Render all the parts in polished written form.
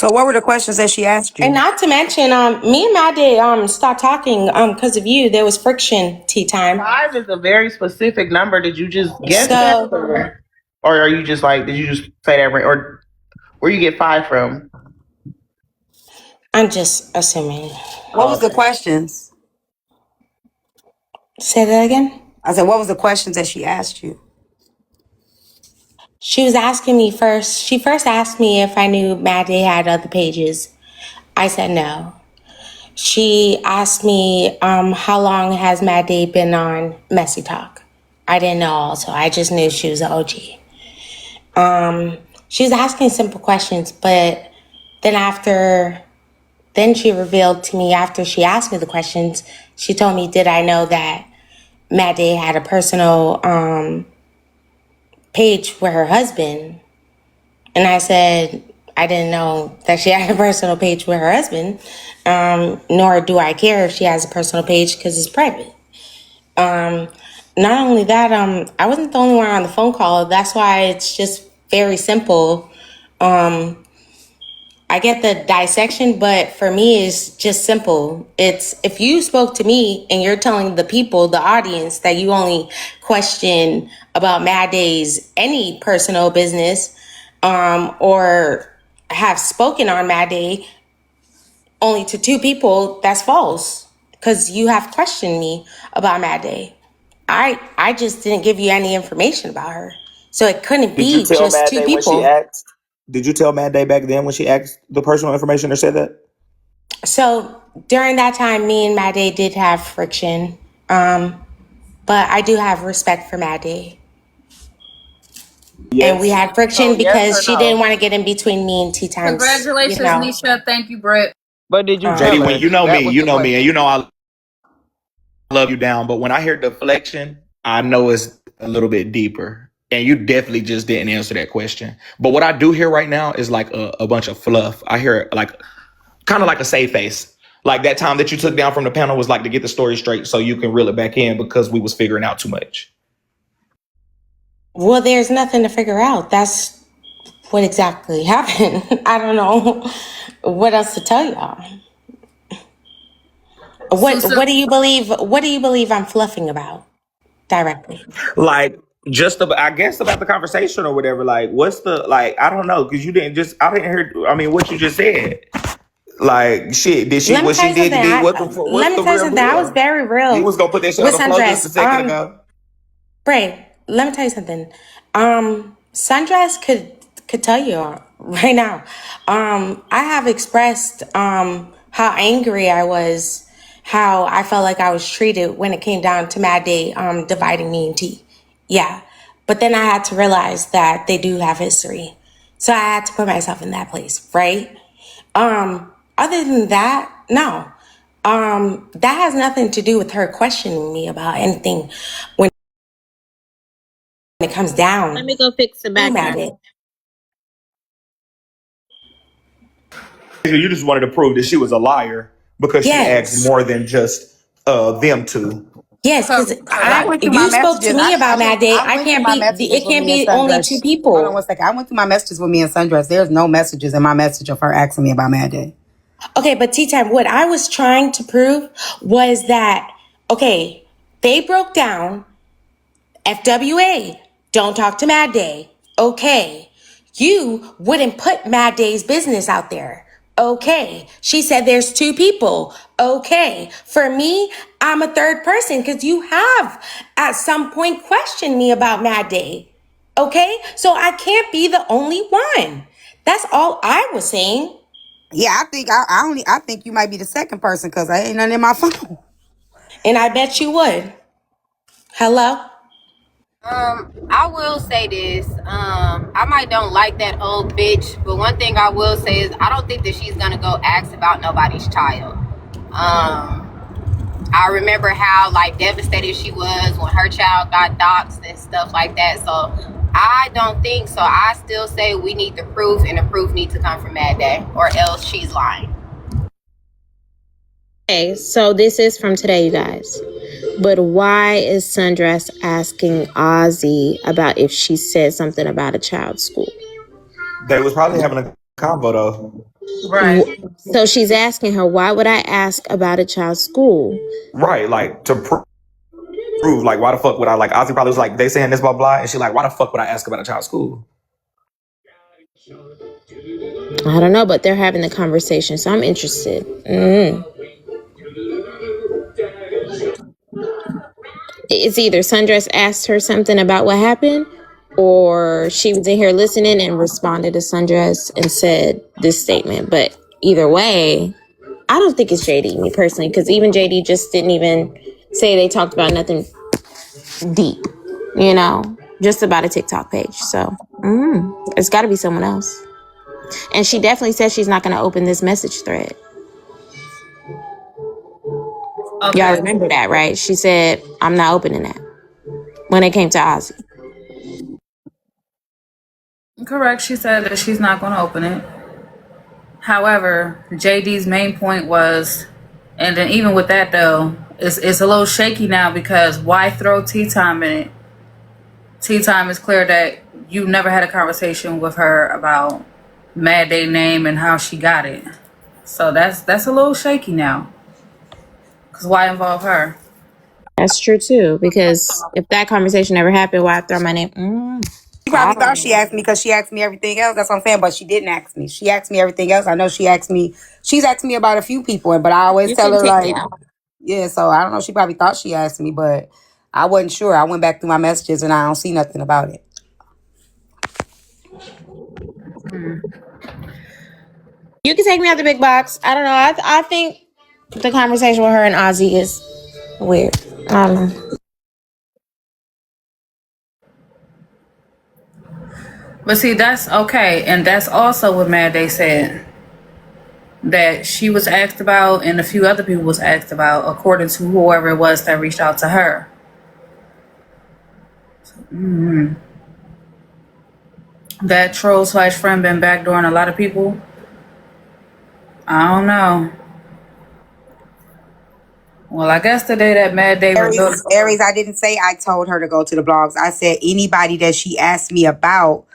So what were the questions that she asked you? And not to mention, me and Matt did stopped talking because of you. There was friction. Tea time. 5 is a very specific number. Did you just guess that, So or are you just like? Did you just say that, or where you get 5 from? I'm just assuming. What was the questions? Say that again. I said, what was the questions that she asked you? She was asking me first. She first asked me if I knew Matt Day had other pages. I said no. She asked me how long has Matt Day been on Messy Talk. I didn't know also. I just knew she was an OG. She was asking simple questions, but then she revealed to me after she asked me the questions, she told me, did I know that Matt Day had a personal page with her husband? And I said, I didn't know that she had a personal page with her husband, nor do I care if she has a personal page because it's private. Not only that, I wasn't the only one on the phone call. That's why it's just very simple. I get the dissection, but for me, it's just simple. It's if you spoke to me and you're telling the people, the audience, that you only question about Mad Day's any personal business, or have spoken on Mad Day only to 2 people, that's false. Because you have questioned me about Mad Day. I just didn't give you any information about her. So it couldn't be just 2 people. Did you tell Mad Day back then when she asked the personal information or said that? So during that time, me and Mad Day did have friction. But I do have respect for Mad Day. Yes. And we had friction because she didn't want to get in between me and Tea Times. Congratulations, Nisha. Thank you, Brett. But did you JD, when you know me, and you know I love you down, but when I hear deflection, I know it's a little bit deeper. And you definitely just didn't answer that question. But what I do hear right now is like a bunch of fluff. I hear like kind of like a save face. Like that time that you took down from the panel was like to get the story straight so you can reel it back in because we was figuring out too much. Well, there's nothing to figure out. That's what exactly happened. I don't know what else to tell y'all. What do you believe? What do you believe I'm fluffing about directly? Like just about, I guess about the conversation or whatever. Like, what's the like? I don't know because I didn't hear. I mean, what you just said. Like, shit. Did she? What she did? Let me tell you something. I was very real. You was gonna put that shit on the floor just a second ago. Bray, let me tell you something. Sundress could tell you right now. I have expressed how angry I was, how I felt like I was treated when it came down to Mad Day dividing me and T. Yeah. But then I had to realize that they do have history. So I had to put myself in that place, right? Other than that, no. That has nothing to do with her questioning me about anything when it comes down. Let me go fix the background. You just wanted to prove that she was a liar because she asked more than just them two. Yes, because you spoke to me about Mad Day. It can't be only 2 people. Hold on one second. I went through my messages with me and Sundress. There's no messages in my message of her asking me about Mad Day. Okay, but Tea Time, what I was trying to prove was that, okay, they broke down FWA, don't talk to Mad Day. Okay, you wouldn't put Mad Day's business out there. Okay, she said there's 2 people. Okay, for me, I'm a third person because you have at some point questioned me about Mad Day. Okay, so I can't be the only one. That's all I was saying. Yeah, I think you might be the second person because I ain't nothing in my phone. And I bet you would. Hello? I will say this. I might don't like that old bitch, but one thing I will say is I don't think that she's gonna go ask about nobody's child. I remember how like devastated she was when her child got doxxed and stuff like that. So I don't think so. I still say we need the proof, and the proof needs to come from Mad Day, or else she's lying. Okay, so this is from today, you guys. But why is Sundress asking Ozzy about if she said something about a child's school? They was probably having a convo though. Right. So she's asking her, why would I ask about a child's school? Right, like to prove, like, why the fuck would I, like, Ozzy probably was like, they saying this, blah, blah, and she like, why the fuck would I ask about a child's school? I don't know, but they're having the conversation, so I'm interested. It's either Sundress asked her something about what happened, or she was in here listening and responded to Sundress and said this statement. But either way, I don't think it's JD, me personally, because even JD just didn't even say they talked about nothing deep, just about a TikTok page. So it's got to be someone else. And she definitely said she's not going to open this message thread. Okay. Y'all remember that, right? She said, I'm not opening that when it came to Ozzy. Correct. She said that she's not going to open it. However, JD's main point was, and then even with that though, it's a little shaky now because why throw tea time in it? Tea time is clear that you never had a conversation with her about Mad Day name and how she got it. So that's a little shaky now. Cause why involve her? That's true too, because if that conversation never happened, why throw my name? She probably thought she asked me because she asked me everything else. That's what I'm saying. But she didn't ask me. She asked me everything else. I know she's asked me about a few people, but I always tell her like, yeah. So I don't know. She probably thought she asked me, but I wasn't sure. I went back through my messages and I don't see nothing about it. You can take me out the big box. I don't know. I think the conversation with her and Ozzy is weird. I don't know. But see, that's okay, and that's also what Mad Day said that she was asked about, and a few other people was asked about, according to whoever it was that reached out to her. That troll / friend been backdooring a lot of people. I don't know. Well, I guess the day that Mad Day revealed. Aries, I didn't say I told her to go to the blogs. I said anybody that she asked me about,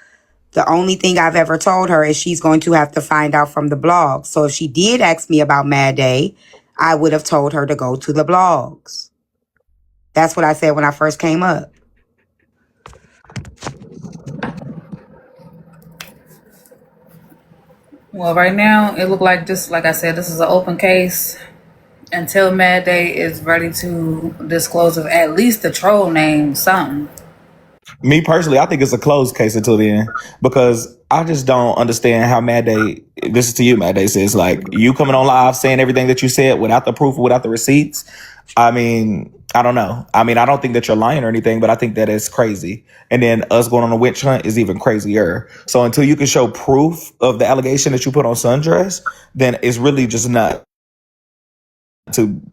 the only thing I've ever told her is she's going to have to find out from the blogs. So if she did ask me about Mad Day, I would have told her to go to the blogs. That's what I said when I first came up. Well, right now it looked like this. Like I said, this is an open case until Mad Day is ready to disclose of at least the troll name, something. Me personally, I think it's a closed case until then, because I just don't understand how Mad Day, this is to you, Mad Day, says, like, you coming on live saying everything that you said without the proof, without the receipts. I mean, I don't know. I mean, I don't think that you're lying or anything, but I think that it's crazy. And then us going on a witch hunt is even crazier. So until you can show proof of the allegation that you put on Sundress, then it's really just not.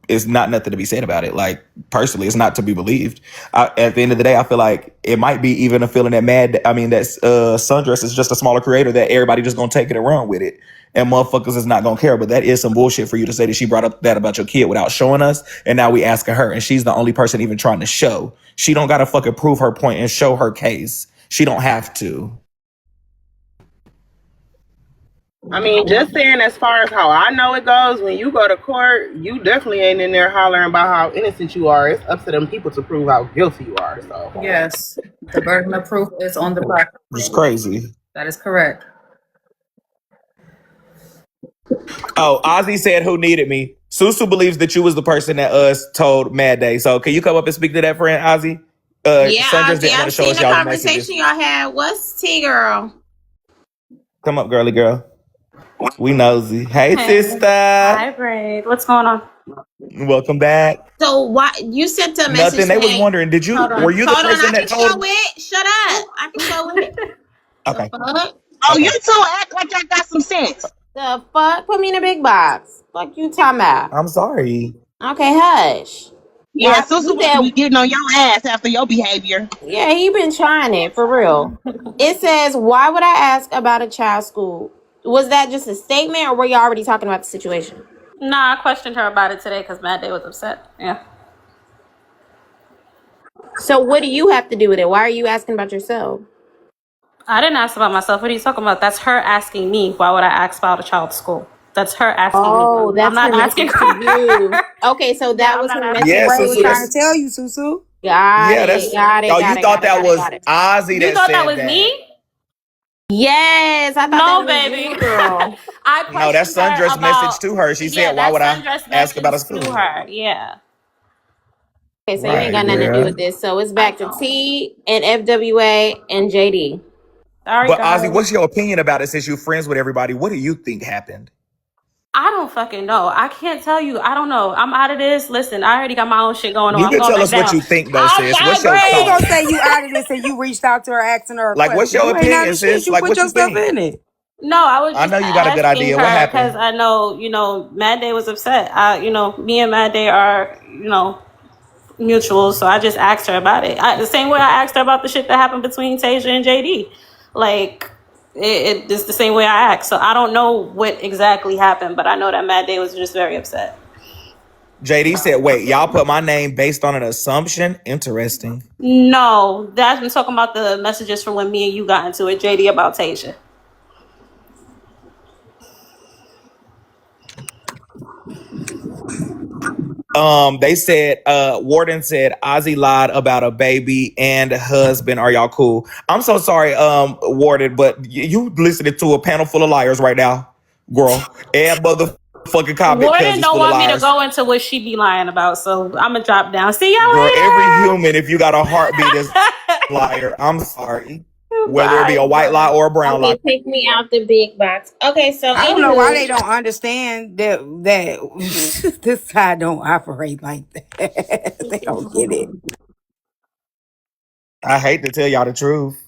It's not nothing to be said about it. Like, personally, it's not to be believed. At the end of the day, I feel like it might be even a feeling that Sundress is just a smaller creator that everybody just gonna take it and run with it, and motherfuckers is not gonna care. But that is some bullshit for you to say that she brought up that about your kid without showing us, and now we asking her, and she's the only person even trying to show. She don't gotta fucking prove her point and show her case. She don't have to. I mean, just saying, as far as how I know it goes, when you go to court, you definitely ain't in there hollering about how innocent you are. It's up to them people to prove how guilty you are. So Yes, the burden of proof is on the prosecutor. It's crazy. That is correct. Oh, Ozzy said, "Who needed me?" Susu believes that you was the person that told Mad Day. So can you come up and speak to that, friend, Ozzy? Yeah, Sundress Ozzy, didn't want I've to show seen us the y'all conversation messages. y'all had. What's tea, girl? Come up, girly girl. We nosy. Hey, Hey. sister. Hi, Braid. What's going on? Welcome back. So why you sent a message? Nothing. They was wondering, Hold on. were you the Hold on, person I that can told show him? it. Shut up. I can show it. Okay. The fuck? Oh, Okay. you two act like I got some sense. The fuck? Put me in a big box. Like you talking about? I'm sorry. Okay, hush. Yeah, Why? Susu You supposed to be said, getting on your ass after your behavior. yeah, he been trying it for real. It says, why would I ask about a child's school? Was that just a statement, or were you already talking about the situation? Nah, I questioned her about it today because Matt Day was upset. Yeah. So what do you have to do with it? Why are you asking about yourself? I didn't ask about myself. What are you talking about? That's her asking me. Why would I ask about a child's school? That's her asking me. Oh, I'm that's not her asking message to her. you. Okay, so Yeah, that I'm was not her asking message Yeah, That's to what her. he was sister. trying to you. tell you, Susu. Got Yeah, it. that's. Got it. Oh, Got you it. thought Got it. that Got it. was Got it. Ozzy You that thought that said was that. me? Yes, I thought that No, was you, baby. girl. I No, that's questioned her Sundra's message about, to her. She yeah, said, "Why that's would I Sundra's ask about message a to school?" her. Yeah. Okay, so you ain't Right, got nothing to do with girl. this. So it's I back to don't. T and FWA and JD. Sorry, But Ozzy, guys. what's your opinion about it? Since you're friends with everybody, what do you think happened? I don't fucking know. I can't tell you. I don't know. I'm out of this. Listen, I already got my own shit going on. You I'm can going tell back us what down. you think, though, I sis. What's your How you digress. gonna thoughts? say you out of this and you reached out to her asking her a Like, what's question? your You ain't out opinion, of shit. sis? You Like, put what you yourself think? in it. No, I was I just know you got a good asking idea. What her because happened? I know, Mad Day was upset. Me and Mad Day are, mutual. So I just asked her about it. The same way I asked her about the shit that happened between Tasia and JD. Like, it's the same way I asked. So I don't know what exactly happened, but I know that Mad Day was just very upset. JD said, "Wait, y'all put my name based on an assumption? Interesting." No, that's been talking about the messages from when me and you got into it, JD, about Tasia. They said, Warden said Ozzy lied about a baby and a husband. Are y'all cool? I'm so sorry, Warden, but you listening to a panel full of liars right now, girl. And motherfucking comment because Warden it's don't full of want me to liars. go into what she be lying about, so I'm gonna drop down. See y'all Girl, every later. human, if you got a heartbeat, is a liar. I'm sorry. Whether it be a Bye. white lie or a brown lie. Okay, take me out the big box. Okay, so I don't know why they anywho, don't understand that this side don't operate like that. They don't get it. I hate to tell y'all the truth.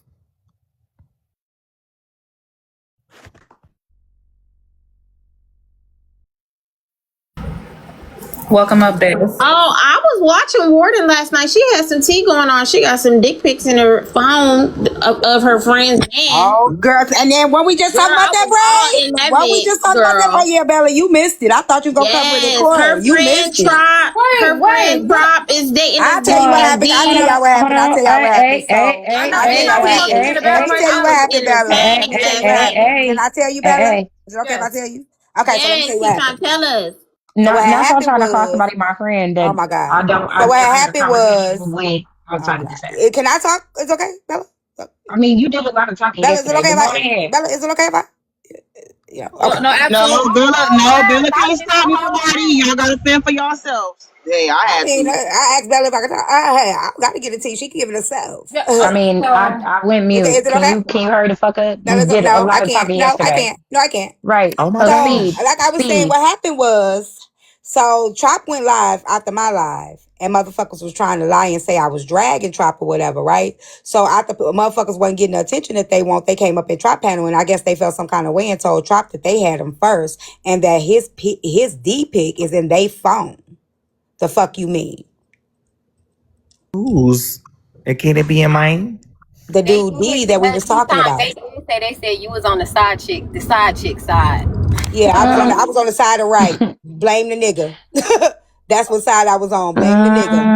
Welcome up, Davis. oh, I was watching Warden last night. She had some tea going on. She got some dick pics in her phone of her friend's man. Oh, girl. And then when we just Girl, talked about I that, was all in Bray? that When we just bitch, talked about that, Bray? girl. Yeah, Bella, you missed it. I thought you was going to cover it in Yes, court. her You friend missed it. Trop, her friend Trop is dating I'll this tell you dude what named happened. I'll tell D. y'all what Hold happened. I'll on. tell y'all what happened. So, I know I'll tell we y'all know what we gonna get happened. to that Let me right tell you I what was now. happened, Bella. Let me tell you what entertaining. happened. Can I tell you, Bella? Is it okay if I Yes. tell you? Okay, so let me tell Yes, you what he trying happened. to tell us. So what had Not so happened trying to call was, somebody my friend oh that my God. I don't So I've what never had had a happened conversation was, with oh outside my of this God. app. Can I talk? It's okay, Bella? I mean, you did a lot of talking Bella, is it yesterday, okay but if go I, ahead. Bella, is it okay if I, yeah, Oh, okay. no, absolutely. No, Bella can't stop nobody. Y'all gotta fend for yourselves. Yeah, I I had mean, to. I asked Bella if I could talk. Hey, I got to get it to you. She can give it herself. Yeah, I so mean, so I went Is mute. it Can okay? you hurry the fuck up? Bella, You did a no, I lot of can't. talking No, I yesterday. can't. No, I can't. Right. Oh my So So, speed. gosh. like I was saying, Speed. what happened was, so Trop went live after my live, and motherfuckers was trying to lie and say I was dragging Trop or whatever, right? So after motherfuckers wasn't getting the attention that they want, they came up in Trop panel, and I guess they felt some kind of way and told Trop that they had him first, and that his D pic is in their phone. The fuck you mean? Who's? Can it be in mine? The They dude did. D that we was talking They about. did say, they said you was on the side chick side. Yeah, Mm, I was on the side of right. Blame the nigga. That's what side I was on. Blame the nigga.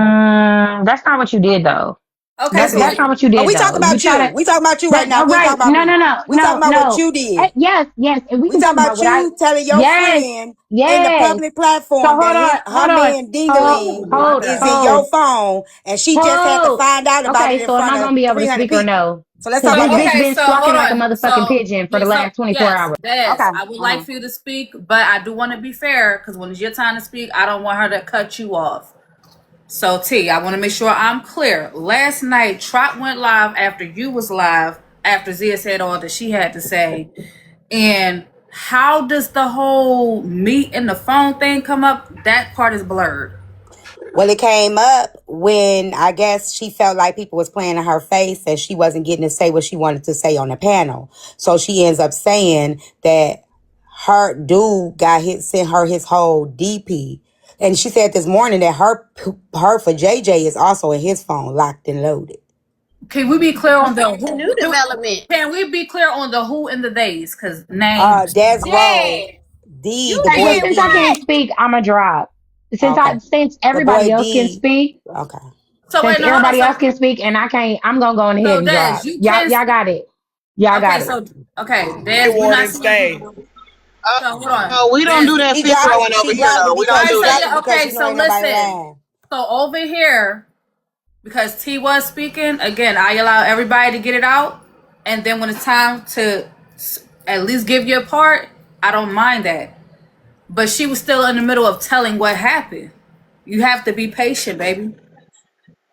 that's not what you did though. okay, That's That's so it. that's not what you Oh, did we talking though. You about try you. to We talking about you right that now. all We ain't right. talking about No, me. no, no, We talking no, about what no. you did. Yes, yes. And we We can talking talk about about what I you telling your yes, friend in the yes. public So platform that hold on, her hold on. man Dingaling is in your Hold. phone, and she just had to Hold. find out about it Okay, in so am front I of gonna be able to 300 speak or people. no? So let's Cause talk so about this that. bitch okay, been so squawking hold like a on. motherfucking So pigeon for yeah, the so last 24 yes, hours. Des, Okay. I would like for you to speak, but I do want to be fair because when it's your time to speak, I don't want her to cut you off. So T, I want to make sure I'm clear. Last night, Trot went live after you was live, after Zia said all that she had to say. And how does the whole meet and the phone thing come up? That part is blurred. Well, it came up when I guess she felt like people was playing in her face and she wasn't getting to say what she wanted to say on the panel. So she ends up saying that her dude sent her his whole DP. And she said this morning that her for JJ is also in his phone, locked and loaded. Can we be clear on the A who? new development. Can we be clear on the who and the days? Because names. Des Rowe, Yeah. D, You the Hey, well, boy said since I D. can't that. speak, I'ma drop. Okay. Since The everybody boy else can D. speak, Okay. So since wait, no, hold on. everybody else can speak and I can't, I'm gonna go on ahead So and Des, drop. you Y'all can't. got it. Y'all got Okay, it. so okay, Hey, Des, we're not Warden, saying. stay. So hold on, We don't Des. do that She fist dropped throwing it. over She here, dropped it though. We All don't because right, she do so that. dropped it yeah, because okay, she know so ain't nobody listen. lying. So over here, because T was speaking again, I allow everybody to get it out, and then when it's time to at least give your part, I don't mind that. But she was still in the middle of telling what happened. You have to be patient, baby.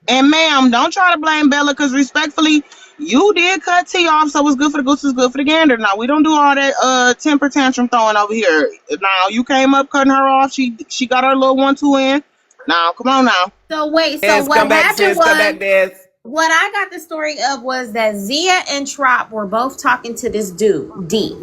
And ma'am, don't try to blame Bella, because respectfully, you did cut T off, so what's good for the goose is good for the gander. Now we don't do all that temper tantrum throwing over here. Now you came up cutting her off. She got her little 1-2 in. Now come on now. So wait, so Yes, what come back, happened sis. Come was back, Des. what I got the story of was that Zia and Trop were both talking to this dude, D.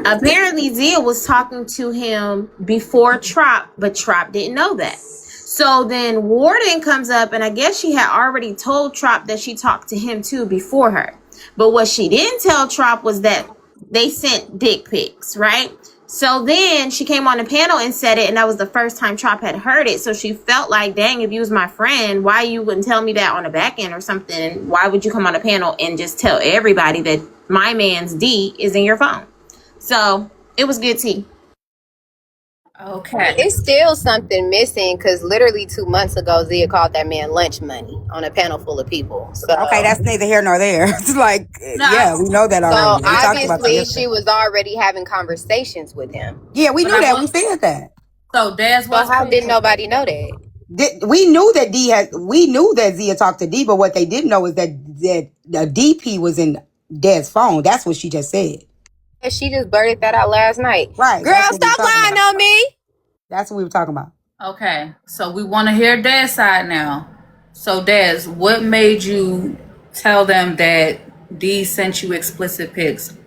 Apparently Zia was talking to him before Trop, but Trop didn't know that. So then Warden comes up, and I guess she had already told Trop that she talked to him too before her. But what she didn't tell Trop was that they sent dick pics, right? So then she came on the panel and said it, and that was the first time Trop had heard it. So she felt like, dang, if you was my friend, why you wouldn't tell me that on the back end or something? Why would you come on the panel and just tell everybody that my man's D is in your phone? So it was good tea. Okay. It's still something missing because literally 2 months ago, Zia called that man lunch money on a panel full of people. Okay, that's neither here nor there. It's like, yeah, we know that So already. We talked about that obviously yesterday. she was already having conversations with him. Yeah, we But knew that. We said that. So Des So was how did correct. nobody know that? We knew that we knew that Zia talked to D, but what they didn't know is that the DP was in Dad's phone. That's what she just said. And she just blurted that out last night. Right. Girl, That's what we were stop talking lying about. on me. That's what we were talking about. Okay, so we want to hear Des' side now. So Des, what made you tell them that D sent you explicit pics?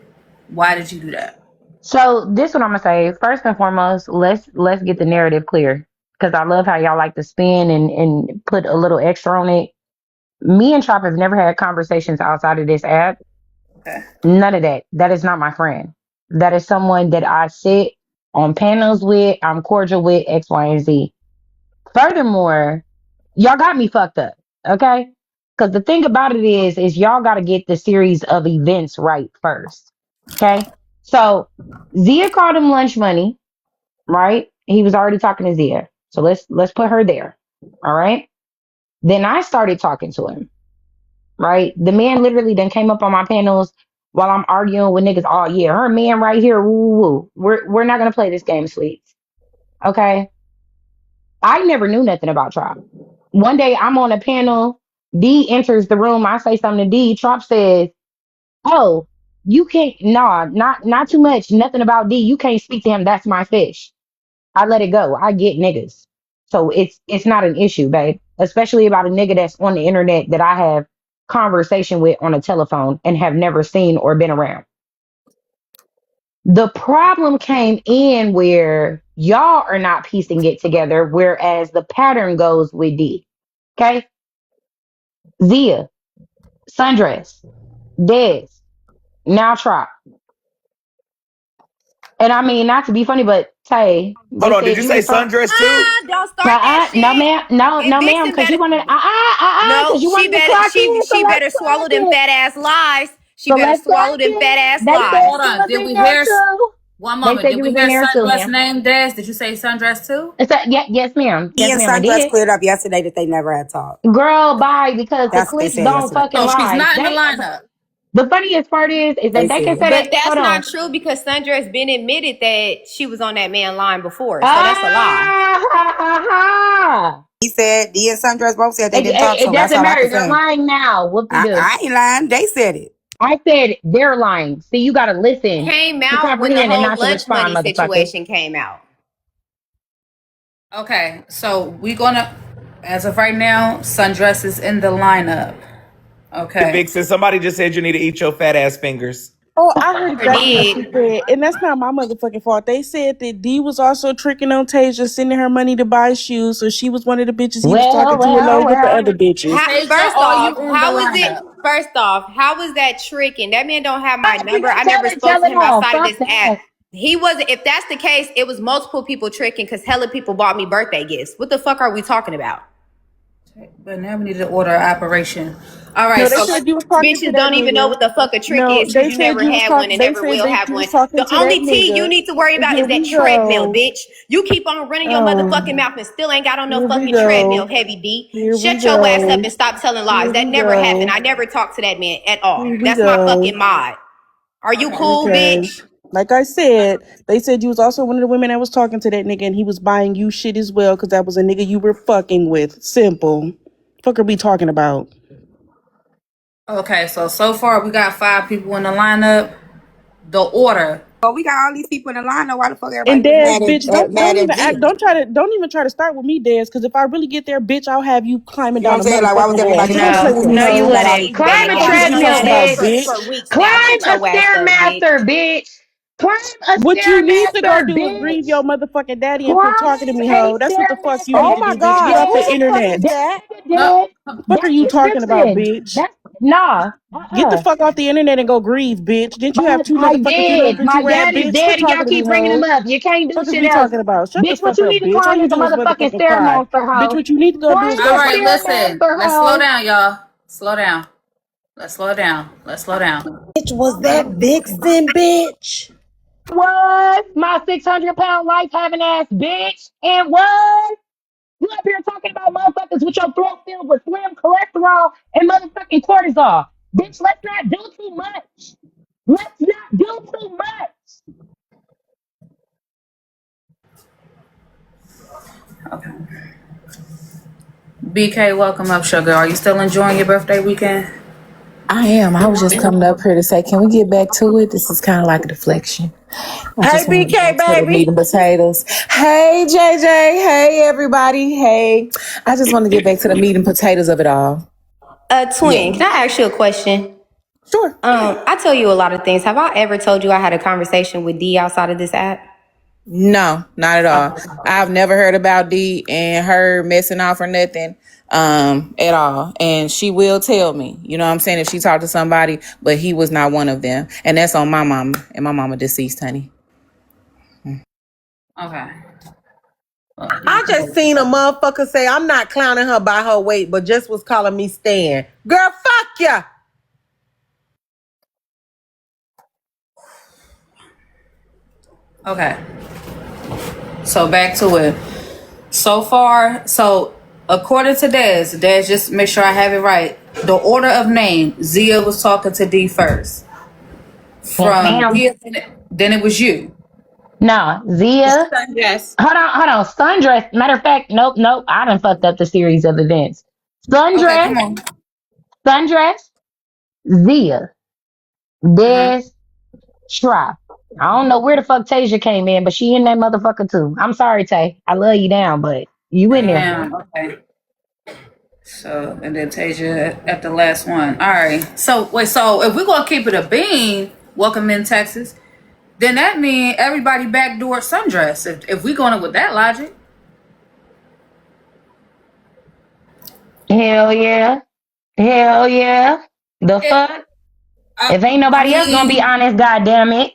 Why did you do that? So this what I'm gonna say. First and foremost, let's get the narrative clear. Because I love how y'all like to spin and put a little extra on it. Me and Chop have never had conversations outside of this app. Okay. None of that. That is not my friend. That is someone that I sit on panels with, I'm cordial with, X, Y, and Z. Furthermore, y'all got me fucked up, okay? Because the thing about it is y'all got to get the series of events right first, okay? So Zia called him lunch money, right? He was already talking to Zia, so let's put her there, all right? Then I started talking to him, right? The man literally then came up on my panels while I'm arguing with niggas. Oh yeah, her man right here. Woo woo woo. We're not gonna play this game, sweets, okay? I never knew nothing about Trop. One day I'm on a panel. D enters the room. I say something to D. Trop says, "Oh, you can't. Nah, not too much. Nothing about D. You can't speak to him. That's my fish." I let it go. I get niggas, so it's not an issue, babe. Especially about a nigga that's on the internet that I have conversation with on a telephone and have never seen or been around. The problem came in where y'all are not piecing it together, whereas the pattern goes with D. Okay, Zia, Sundress, Dez, now Trop. And I mean, not to be funny, but Tay, Hold they on. Did said you you say was talking. sundress too? Don't start that No, shit. ma'am, no, And no, ma'am, Vixen because you better wanted, no, because you she wanted to better clock in. So she let's better clock swallow them in. fat ass lies. She So better let's clock swallow them in. fat ass They lies. said Hold you on. was Did in we there hear too. one They moment? said Did you we was in hear there too, Sundress ma'am. name Des? Did you say Sundress too? It's a, yeah, yes, ma'am. Me Yes, and ma'am. I Sundress did. cleared up yesterday that they never had talked. Girl, bye, because the That's what they clips said don't yesterday. fucking So she's lie. not in the They, lineup. the funniest part is They that they can said. say that. But that's Hold not on. true because Sundress been admitted that she was on that man line before. So that's a lie. Ah, ha, ha, ha. He said, D and Sundress both said they It, didn't talk, it so that's doesn't all I matter. can They're say. lying now. Whoop de doo. I ain't lying. They said it. I said they're lying. See, you got to listen Came to out when the comprehend and whole not to lunch respond, money motherfucker. situation came out. Okay, so we gonna, as of right now, Sundress is in the lineup. Okay. Vixen, somebody just said you need to eat your fat ass fingers. Oh, I heard Or exactly what she did. said, and that's not my motherfucking fault. They said that D was also tricking on Tasia, sending her money to buy shoes, so she was one of the bitches he was Well, talking to well, along with the well. other bitches. Tasia, are you in the How is it? lineup? First off, how is that tricking? That man don't have my You number. can I never spoke tell to it him all. outside of Fuck this app. that. He wasn't. If that's the case, it was multiple people tricking because hella people bought me birthday gifts. What the fuck are we talking about? But now we need to order operation. All right, No, they so said you was talking to Bitches that don't even know nigga. what the fuck a trick No, is because they you said never you was had one talking. and They never said will that have you one. was talking The to that only T you nigga. need to worry about Here is that we treadmill, go. bitch. You keep on running your motherfucking mouth and still ain't got on no Here we fucking treadmill, go. Heavy D. Here we Shut your ass up go. and stop telling lies. Here That we never happened. go. I never talked to that man at all. Here we That's my go. fucking mod. Are you okay. cool, Okay. bitch? Like I said, they said you was also one of the women that was talking to that nigga and he was buying you shit as well because that was a nigga you were fucking with. Simple. Fuck are we talking about? Okay, so far we got 5 people in the lineup. The order. But we got all these people in the line. Know why the fuck And everybody was Dez, mad bitch, mad don't at even Zia? act, don't even try to start with me, Dez, because if I really get there, bitch, I'll have you climbing You know down what the I'm saying? Like, why was motherfucking wall. everybody So don't mad play at with Zia? me, Because No, she you hoe. got all wouldn't. these Climb bad a Fuck is Y'all you been bitches. on treadmill, that talking ass about, bitch. for bitch? weeks now. Climb Shut a your ass up, bitch. stairmaster, bitch. Climb a What you need to go stairmaster, do is grieve bitch. your motherfucking daddy and quit talking to me, Climb a hoe. That's what the fuck you need stairmaster, to Oh do, my bitch. Get God, off the who dead. the fuck internet. is That that? nigga No. dead. Fuck are That's you talking about, prescription. bitch? That's nah. Get the fuck off the internet and go grieve, bitch. Didn't you have But two I motherfucking funerals did. that My you had, dad is bitch? Quit dead, and y'all talking to me, keep bringing him hoe. up. You can't do Fuck is shit we else. talking about? Shut the Bitch, what fuck you up, need to bitch. All climb you is a do is motherfucking motherfucking cry. stairmaster, Bitch, hoe. what you need to go do is Climb All go a right, listen. stairmaster, Let's slow hoe. down, y'all. Slow down. Let's slow down. Let's slow down. Bitch, was that Vixen, bitch? Was my 600-pound life having ass bitch? And was you up here talking about motherfuckers with your throat filled with slim cholesterol and motherfucking cortisol? Bitch, let's not do too much. Let's not do too much. BK, welcome up, sugar. Are you still enjoying your birthday weekend? I am. I was just coming up here to say, can we get back to it? This is kind of like a deflection. I Hey, just want to get BK, back to the meat baby. and potatoes. Hey, JJ. Hey, everybody. Hey. I just want to get back to the meat and potatoes of it all. Yeah. Twin, can I ask you a question? Sure. I tell you a lot of things. Have I ever told you I had a conversation with D outside of this app? No, not at all. I've never heard about Dee and her messing off or nothing at all. And she will tell me, you know what I'm saying, if she talked to somebody, but he was not one of them. And that's on my mama. And my mama deceased, honey. Okay. I just seen a motherfucker say, I'm not clowning her by her weight, but just was calling me Stan. Girl, fuck ya. Okay. So back to it. So far, so according to Des, just make sure I have it right. The order of name, Zia was talking to D first. Yes, From ma'am. Zia, then it was you. Nah, Zia. Yes. Hold on. Sundress. Matter of fact, nope. I done fucked up the series of events. Okay, Sundress, come on. Sundress, Zia, Mm-hmm. Des, Try. I don't know where the fuck Tasia came in, but she in that motherfucker too. I'm sorry, Tay. I love you down, but you in there. Damn. Okay. So and then Tasia at the last one. All right. So wait. So if we're gonna keep it a bean, welcome in Texas. Then that means everybody backdoor sundress. If we going with that logic. Hell yeah. Hell yeah. The It, fuck? If ain't I nobody else gonna be mean, honest, goddamn it.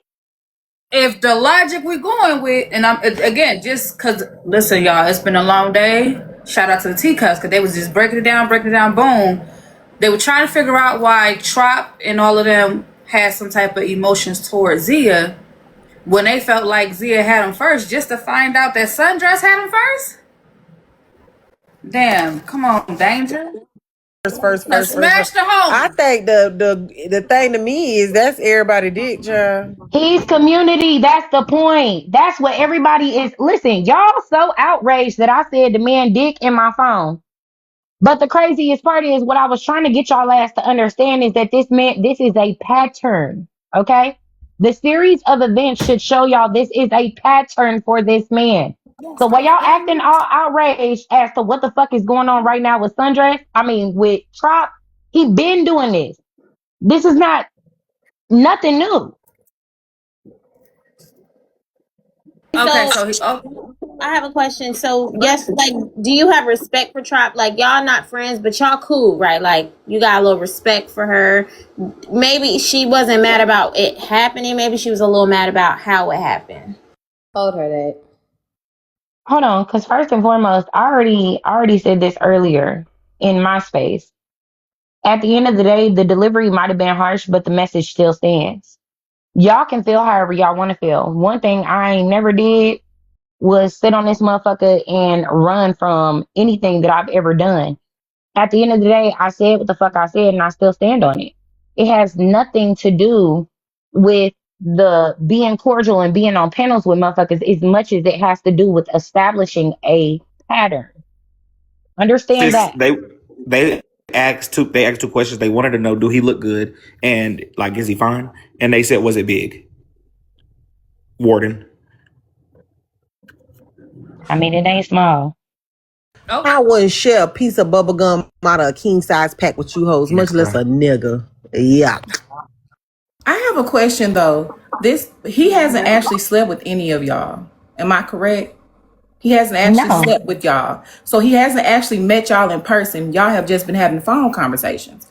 if the logic we going with, and I'm again just cause listen, y'all, it's been a long day. Shout out to the T-Cups because they was just breaking it down, boom. They were trying to figure out why Trop and all of them had some type of emotions towards Zia when they felt like Zia had him first, just to find out that Sundress had him first. Damn, come on, Danger. Now First. smash the I homie. think the thing to me is that's everybody dick, child. He's community. That's the point. That's what everybody is. Listen, y'all so outraged that I said the man dick in my phone. But the craziest part is what I was trying to get y'all ass to understand is that this is a pattern. Okay. The series of events should show y'all this is a pattern for this man. So while y'all acting all outraged as to what the fuck is going on right now with with Trop, he been doing this. This is not nothing new. Okay, So so I have a question. So yes, like, do you have respect for Trop? Like, y'all not friends, but y'all cool, right? Like, you got a little respect for her. Maybe she wasn't mad about it happening. Maybe she was a little mad about how it happened. Told her that. Hold on, because first and foremost, I already said this earlier. in my space. At the end of the day, the delivery might have been harsh, but the message still stands. Y'all can feel however y'all want to feel. One thing I ain't never did was sit on this motherfucker and run from anything that I've ever done. At the end of the day, I said what the fuck I said and I still stand on it. It has nothing to do with the being cordial and being on panels with motherfuckers as much as it has to do with establishing a pattern. Understand Sis, that. they asked two questions. They wanted to know, do he look good, and like, is he fine? And they said, was it big? Warden. I mean, it ain't small. I wouldn't share a piece of bubble gum out of a king size pack with you hoes, much Next less a time. nigga. Yuck. I have a question though. He hasn't actually slept with any of y'all. Am I correct? He hasn't actually No. slept with y'all. So he hasn't actually met y'all in person. Y'all have just been having phone conversations.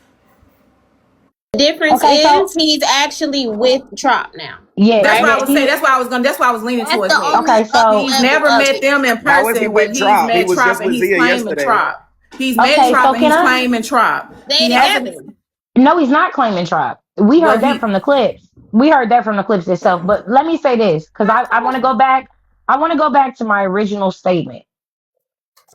The difference Okay, so is he's actually with Trop now, yes, That's right? what I was saying. he That's why I was leaning That's towards the that. only okay, so He's level never of met it. them in How was he person, but with he's Trop? He met was Trop just and with he's Zia claiming yesterday. Trop. He's met okay, Trop so and can he's I claiming Trop. They He together. hasn't, no, he's not claiming tribe. We but heard that from the clips. We heard that from the clips itself. But let me say this, because I want to go back. I want to go back to my original statement.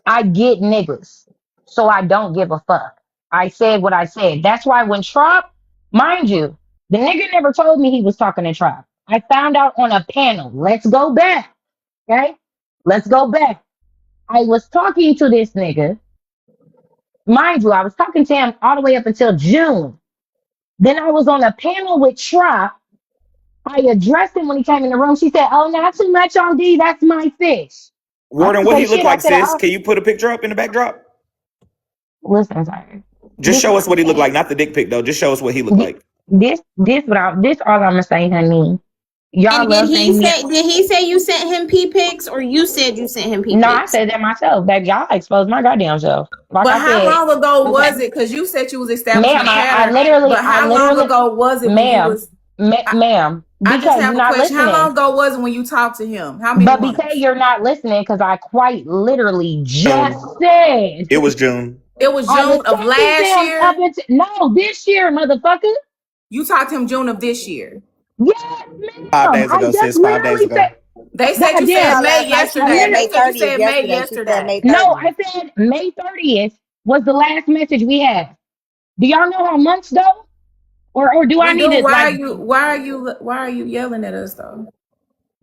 I get niggas, so I don't give a fuck. I said what I said. That's why when Trop, mind you, the nigga never told me he was talking to Trop. I found out on a panel. Let's go back. Okay? Let's go back. I was talking to this nigga. Mind you, I was talking to him all the way up until June. Then I was on a panel with Trop. I addressed him when he came in the room. She said, "Oh, not too much on D. That's my fish." I Warden, didn't what say he look shit. I like, said, sis? "Oh, Can you put a picture up in the backdrop? listen, sorry. Just This is show what us I'm what he looked saying. like, not the dick pic though. Just show us what he looked like. This all I'm gonna say, honey. Y'all And did love he saying me. say? Did he say you sent him pee pics, or you said you sent him pee No, I pics? said that myself, baby. Y'all exposed my goddamn self. Like but I how said, long ago Okay. was it? Because you said you was establishing ma'am, a pattern. But I how long literally, ago was it when you ma'am, was? I, ma'am, I just BK, have you're a not question. How listening. long ago was it when you talked to him? How many But BK, months? you're not listening because I quite literally just June. said It was June. It was I was June of talking to last him up year. until no this year, motherfucker. You talked to him June of this year. Yes, 5 days ma'am. I ago, just sis. 5 days literally ago. said, They said you She said goddamn. called May last night. She I said yesterday. literally They May said you 30th said May yesterday. She said yesterday. May no, 30th. I said May 30th was the last message we had. Do y'all know how months though? Or do I We need do. to like Why are you yelling at us though?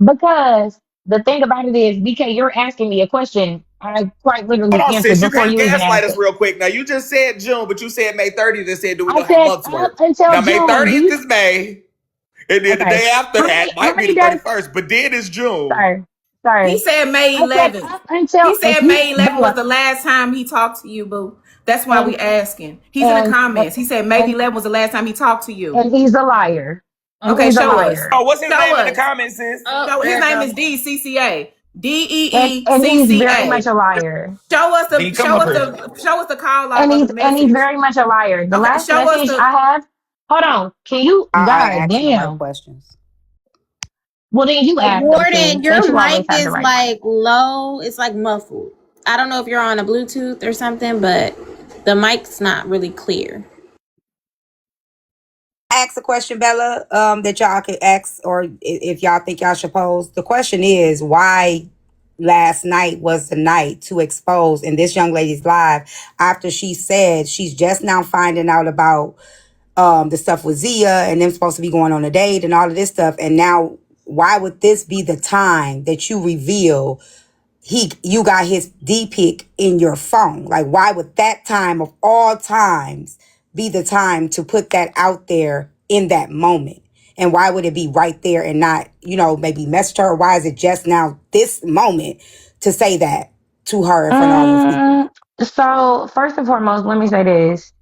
because the thing about it is, BK, you're asking me a question. I quite Hold literally on, answered sis. You before can't you even gaslight asked us it. real quick. Now you just said June, but you said May 30th and said, do we I know how said months up work? until Now May June. Do 30th you is May. And then the okay? day after that How might be many the days? 31st, but then it's June. Sorry. He Sorry. said May I said 11th. up until He if said you May 11th was Bella the last time he talked to you, boo. That's why we and asking. He's in the and comments. He said May and 11th was the last time he talked to you. and he's a liar. And Okay, he's a show us. liar. Oh, what's his Show name in the us. comments, sis? Show his There it name go. is DCCA. And he's very DEECCA. much a liar. Then come up here. Show us the call log of the And he's message. very much a liar. The Okay, last show us message the I have, hold on. Can you I god asking the right damn. questions. Well then you ask them Warden, too, your since you always mic have the is right one. like low. It's like muffled. I don't know if you're on a Bluetooth or something, but the mic's not really clear. Ask a question, Bella, that y'all could ask, or if y'all think y'all should pose. The question is why last night was the night to expose in this young lady's live after she said she's just now finding out about the stuff with Zia and them supposed to be going on a date and all of this stuff. And now why would this be the time that you reveal you got his D pic in your phone? Like, why would that time of all times be the time to put that out there in that moment? And why would it be right there and not, maybe message her? Or why is it just now this moment to say that to her in front of all those people? So first and foremost, let me say this.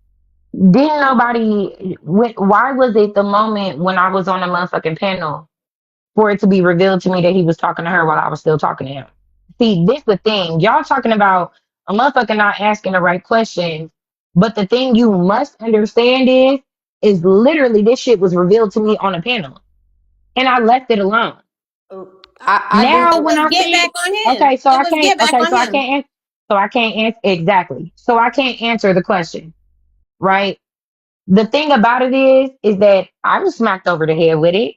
Didn't nobody why was it the moment when I was on the motherfucking panel for it to be revealed to me that he was talking to her while I was still talking to him? See, this the thing. Y'all talking about a motherfucker not asking the right questions. But the thing you must understand is literally this shit was revealed to me on a panel. And I left it alone. I do It Now know. when was I get see back on him. okay, so It I was can't get back on him. So I can't answer exactly. So I can't answer the question, right? The thing about it is that I was smacked over the head with it.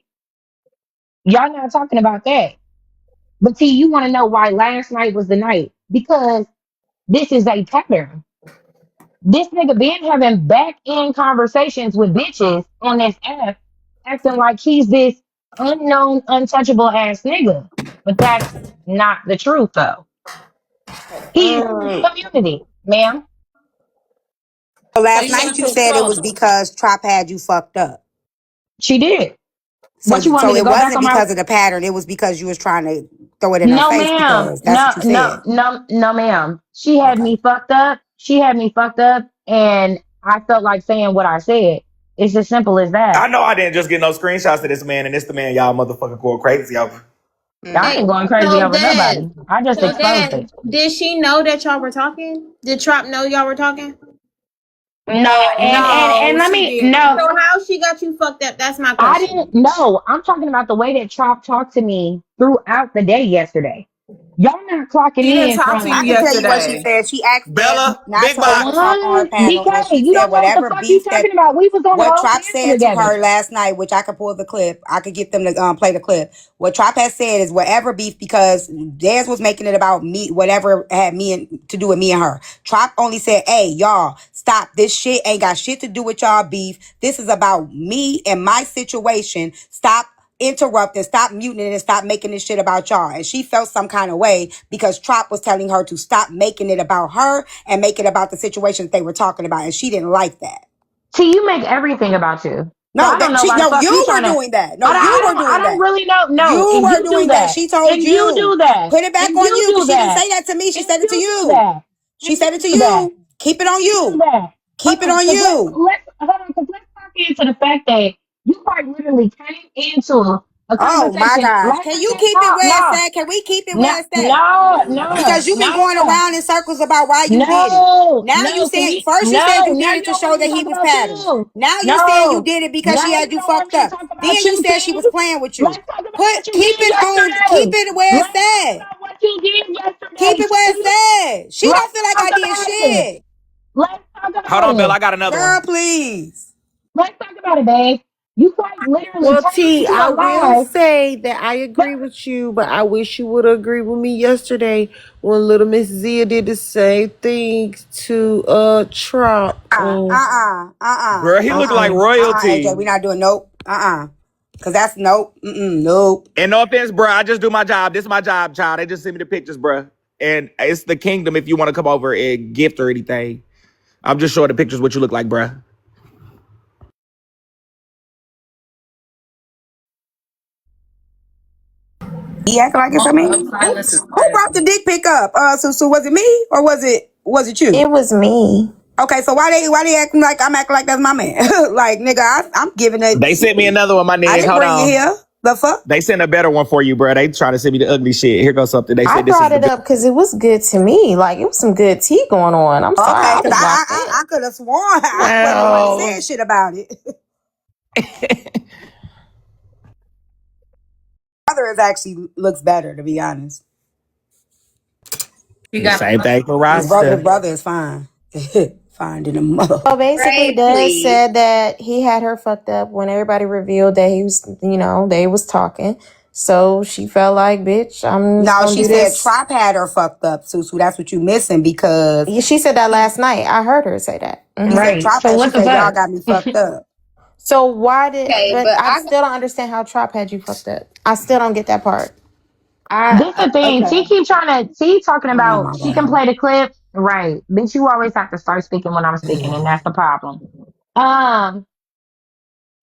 Y'all not talking about that. But see, you want to know why last night was the night? Because this is a pattern. This nigga been having back end conversations with bitches on this app, acting like he's this unknown, untouchable ass nigga. But that's not the truth, though. He's community, ma'am. So So last you night want you to said it troll? was because Trop had you fucked up. She did. So What you want so me to it go back wasn't on my? because of the pattern. It was because you was trying to throw it in her No, face ma'am. because that's No, what you no, said. no, no, ma'am. She had Okay. me fucked up. She had me fucked up, and I felt like saying what I said. It's as simple as I that. know I didn't just get no screenshots of this man, and it's the man y'all motherfucking going crazy over. I Hey, ain't going crazy so over Dad, nobody. I just so exposed Dad, it. did she know that y'all were talking? Did Trop know y'all were talking? No, and No, let she me didn't. no. So how she got you fucked up? That's my I didn't question. know. I'm talking about the way that Trop talked to me throughout the day yesterday. Y'all not clocking She didn't in talk to you I from can tell you what she yesterday. said. She asked Des Bella, not big to open box. Trop on her one panel, and BK. she You said don't know what the whatever fuck you beef that talking about. We was on the what whole Trop panel said to together. her last night, which I could pull the clip. I could get them to play the clip. What Trop has said is whatever beef because Des was making it about me, whatever had me and to do with me and her. Trop only said, "Hey, y'all, stop. This shit ain't got shit to do with y'all beef. This is about me and my situation. Stop." Interrupting, stop muting it, and stop making this shit about y'all. And she felt some kind of way because Trop was telling her to stop making it about her and make it about the situation that they were talking about. And she didn't like that. See, you make everything about you. So No, I don't that know she why the no, fuck you you were trying to. doing that. No, you were I doing don't that. really know. No, You and were you do doing that. that, She told and you you. do that, Put it back and on you you do because she didn't that, say that to me. She and said it to you do you. that, She and said it you to do that, you. Keep it on and you do you. that. Keep it Hold on, on because you. let's hold on, because let's talk into the fact that you quite literally came into a Oh my conversation gosh. like Can I you said. keep it No, where it's no, at? Can we keep it no, where it's at? no, no, Because you've been going no. around in circles about why you did it. No, Now you no, can saying we? first you said No, you now did you it to don't show want that me to he talk was about patterned. you. Now you saying you No, did it because she now had you you don't want fucked me to up. talk about Then you you, said she King. was playing with you. Let's talk about what Put you keep did it on keep yesterday. it where it's Let's talk at. about what you did Keep yesterday, it where King. it's at. She don't Let's feel like talk I did about it. shit. Let's talk Hold about on, Bella. I it. got another Girl, one. please. Let's talk about it, babe. You quite literally Well, came T, into I a will live, say that I but agree with you, but I wish you would agree with me yesterday when little Miss Zia did the same thing to Trop. Girl, he looked like AJ, royalty. we not doing nope. Cause that's nope. Nope. And no offense, bro. I just do my job. This is my job, child. They just send me the pictures, bro. And it's the kingdom if you want to come over and gift or anything. I'm just showing the pictures what you look like, bro. He acting like it's a me. Silence is Who brought the crazy. dick pic up? So was it me or was it you? It was me. Okay, so why they acting like I'm acting like that's my man? Like nigga, I'm giving it. They sent me another one, my I nigga. didn't Hold bring you on. here. The fuck? They sent a better one for you, bro. They trying to send me the ugly shit. Here goes something. They I said this is brought the it good. up because it was good to me. Like it was some good tea going on. I'm sorry, Okay, I because was I locked I, in. I could have sworn I wasn't the one that Well, said shit about it. Brother is actually looks better to be honest. He the got same thing for The Rasta. brother is fine. Fine than a mother. So basically, Ray, Des please. said that he had her fucked up when everybody revealed that he was, they was talking. So she felt like, bitch, I'm just No, gonna she do said this. Trop had her fucked up, Susu. That's what you missing because She said that last night. I heard her say that. she said right. Trop So had. She what the said y'all fuck? got me fucked up. So why did? Okay, But but I still don't understand how Trop had you fucked up. I still don't get that part. This the thing. She Okay. keep trying to see talking Oh about my she can god. play the clip. Right. Bitch, you always have to start speaking when I'm speaking, and that's the problem. Um,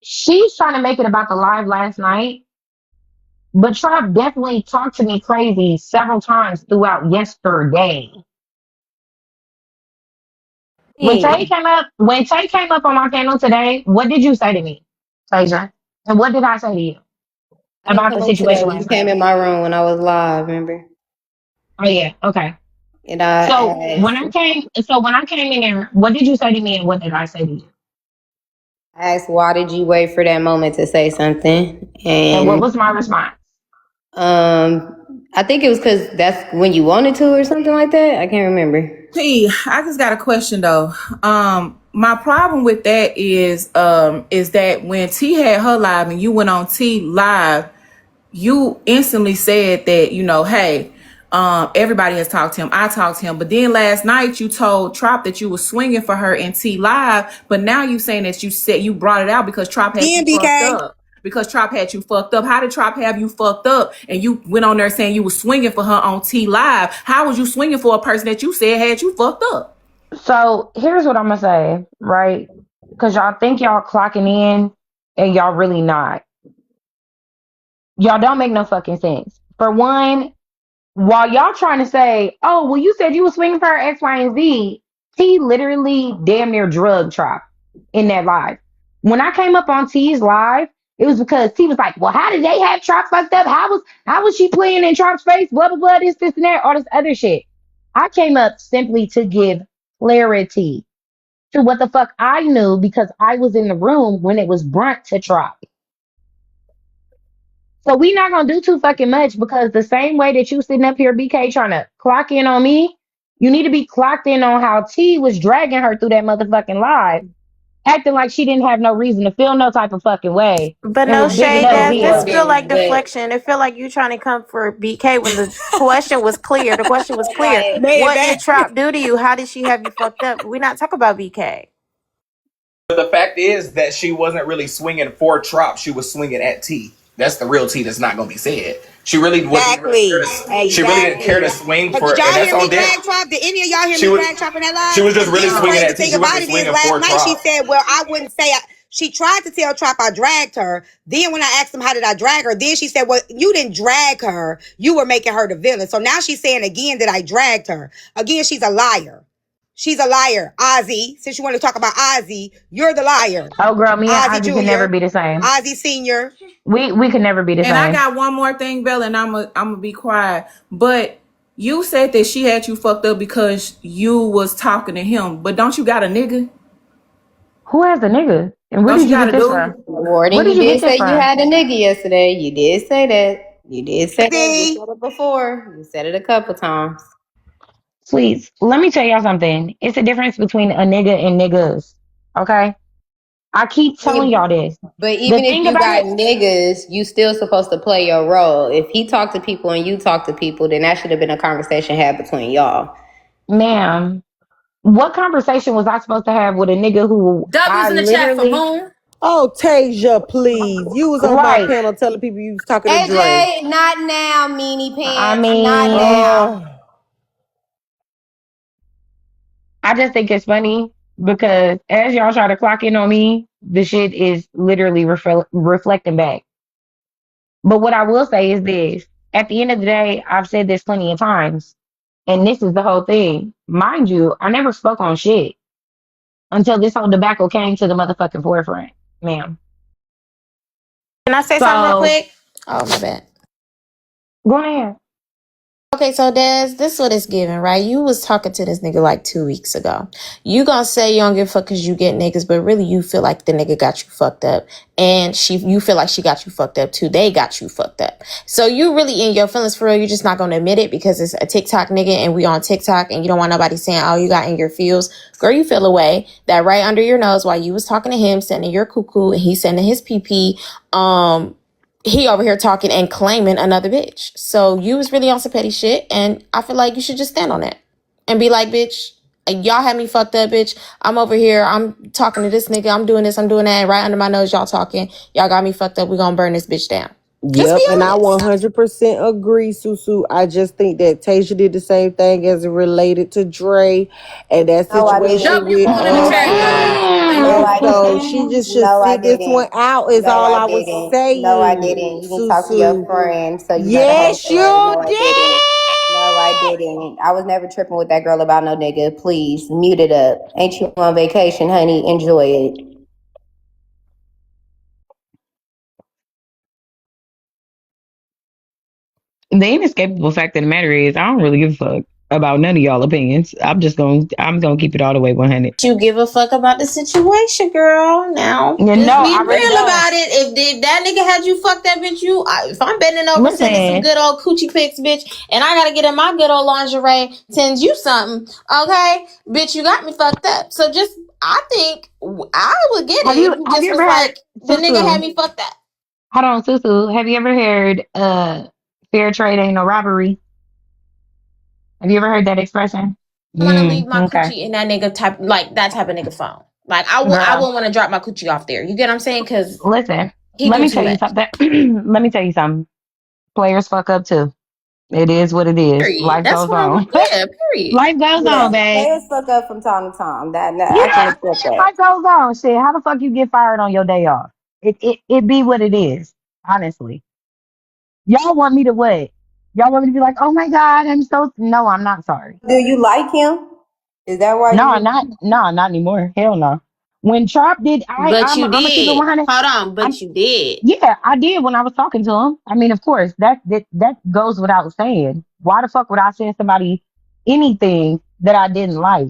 she's trying to make it about the live last night, but Trump definitely talked to me crazy several times throughout yesterday. Hey, When Tay came up on my panel today, what did you say to me, Tasia? And what did I say to you I didn't about the come up today. situation You last night? came in my room when I was live, remember? Oh yeah, okay. And I asked So when I came in there, what did you say to me and what did I say to you? I asked why did you wait for that moment to say something? And what And was my response? I think it was because that's when you wanted to or something like that. I can't remember. T, I just got a question though. My problem with that is that when T had her live and you went on T live, you instantly said that, you know, hey, everybody has talked to him. I talked to him. But then last night you told Trop that you were swinging for her in T live. But now you saying that you said you brought it out because Trop had you fucked up. Because Trop had you fucked up. How did Trop have you fucked up? And you went on there saying you were swinging for her on T live. How was you swinging for a person that you said had you fucked up? So here's what I'm gonna say, right? Because y'all think y'all clocking in and y'all really not. Y'all don't make no fucking sense. For one, while y'all trying to say, oh, well, you said you was swinging for X, Y, and Z, T literally damn near drug Trop in that live. When I came up on T's live, it was because T was like, well, how did they have Trop fucked up? How was she playing in Trop's face? Blah, blah, blah, this, and that, all this other shit. I came up simply to give clarity to what the fuck I knew because I was in the room when it was brunt to Trop. So we not gonna do too fucking much because the same way that you sitting up here, BK, trying to clock in on me, you need to be clocked in on how T was dragging her through that motherfucking live, acting like she didn't have no reason to feel no type of fucking way But and no was bigging shade, up Des. This Mia. feel like deflection. It feel like you trying to come for BK when the question was clear. The question was clear. What did Trop do to you? How did she have you fucked up? We're not talking about BK. But the fact is that she wasn't really swinging for Trop. She was swinging at T. That's the real T that's not going to be said. She really wasn't. Exactly. She really didn't care to swing for, Did and y'all that's hear me on them. drag Trop? Did any of y'all hear She me was, drag Trop in that live? she was just really Then the swinging crazy at T. thing She about wasn't it is swinging last for night she Trop. said, well, I wouldn't say she tried to tell Trop I dragged her. Then when I asked him how did I drag her, then she said, well, you didn't drag her. You were making her the villain. So now she's saying again that I dragged her. Again, she's a liar. She's a liar. Ozzy, since you want to talk about Ozzy, you're the liar. Oh girl, me and Ozzy Ozzy can never Jr., be the same. Ozzy Sr. We can never be the And I same. got one more thing, Bella, and I'm gonna be quiet. But you said that she had you fucked up because you was talking to him. But don't you got a nigga? Who has the nigga? And where Don't did you you got get a this dude? from? Where Warden, did you you get did this say you from? had a nigga yesterday. You did say that. You did say that. You See? said it before. You said it a couple times. Please, let me tell y'all something. It's a difference between a nigga and niggas. Okay? I keep telling y'all this. But The even if thing you about got it, niggas, you still supposed to play your role. If he talked to people and you talk to people, then that should have been a conversation had between y'all. ma'am, what conversation was I supposed to have with a nigga who W's I in the chat for literally, whom? Oh, Tasia, please. You was on my right? panel telling people you was talking to Dre. AJ, not now, meanie I pants. Not mean, now. Oh. I just think it's funny because as y'all try to clock in on me, the shit is literally reflecting back. But what I will say is this. At the end of the day, I've said this plenty of times, and this is the whole thing. Mind you, I never spoke on shit until this whole debacle came to the motherfucking forefront, ma'am. Can I say something real So quick? Oh my bad. go ahead. Okay, so Des, this is what it's giving, right? You was talking to this nigga like 2 weeks ago. You gonna say you don't give a fuck because you get niggas, but really you feel like the nigga got you fucked up. And you feel like she got you fucked up too. They got you fucked up. So you really in your feelings for real. You're just not gonna admit it because it's a TikTok nigga and we on TikTok and you don't want nobody saying, oh, you got in your feels. Girl, you feel away that right under your nose while you was talking to him, sending your cuckoo and he's sending his PP. He over here talking and claiming another bitch. So you was really on some petty shit, and I feel like you should just stand on it and be like, bitch, y'all had me fucked up, bitch. I'm over here, I'm talking to this nigga, I'm doing this, I'm doing that, and right under my nose, y'all talking. Y'all got me fucked up. We gonna burn this bitch down. Just Yep, be and I honest. 100% agree, Susu. I just think that Tasia did the same thing as it related to Dre and that No, I situation didn't. W with going in the chat, Dre. guys. Thank No, And you. I so didn't. she just should No, I sit this one didn't. out is No, all I I was didn't. No, I saying, didn't. You can talk to your Susu. friend so you know the whole Yes, story. you No, I didn't. No, I did! didn't. I was never tripping with that girl about no nigga. Please, mute it up. Ain't you on vacation, honey? Enjoy it. The inescapable fact of the matter is, I don't really give a fuck. about none of y'all opinions. I'm gonna keep it all the way 100. You give a fuck about the situation, girl. Now, You just know, be I really real don't. about it. If that nigga had you fucked that bitch, if I'm bending over sending some Listen, good old coochie pics, bitch, and I gotta get in my good old lingerie, send you something, okay? Bitch, you got me fucked up. So I think I would get have it if you you have just you was ever heard like, the nigga had Susu? me fucked up. Hold on, Susu. Have you ever heard fair trade ain't no robbery? Have you ever heard that expression? I want to leave my Okay. coochie in that nigga that type of nigga phone. Like I Girl, wouldn't want to drop my coochie off there. You get what I'm saying? Because listen, he let do me too tell you much. something. Let me tell you something. Players fuck up too. It is what it is. Period. Life That's goes what I on. want. Yeah, period. Life goes on, Yeah, babe. players fuck up from time to time. That You I know can what I'm accept saying? that. Life goes on. Shit, how the fuck you get fired on your day off? It be what it is. Honestly, y'all want me to what? Y'all want me to be like, oh my god, I'm so no, I'm not sorry. Do you like him? Is that why No, you? I'm not. No, not anymore. Hell no. When Trop did, But I'm you I'm gonna keep it did. 100. Hold on. I'm But you did. yeah, I did when I was talking to him. I mean, of course, that goes without saying. Why the fuck would I send somebody anything that I didn't like?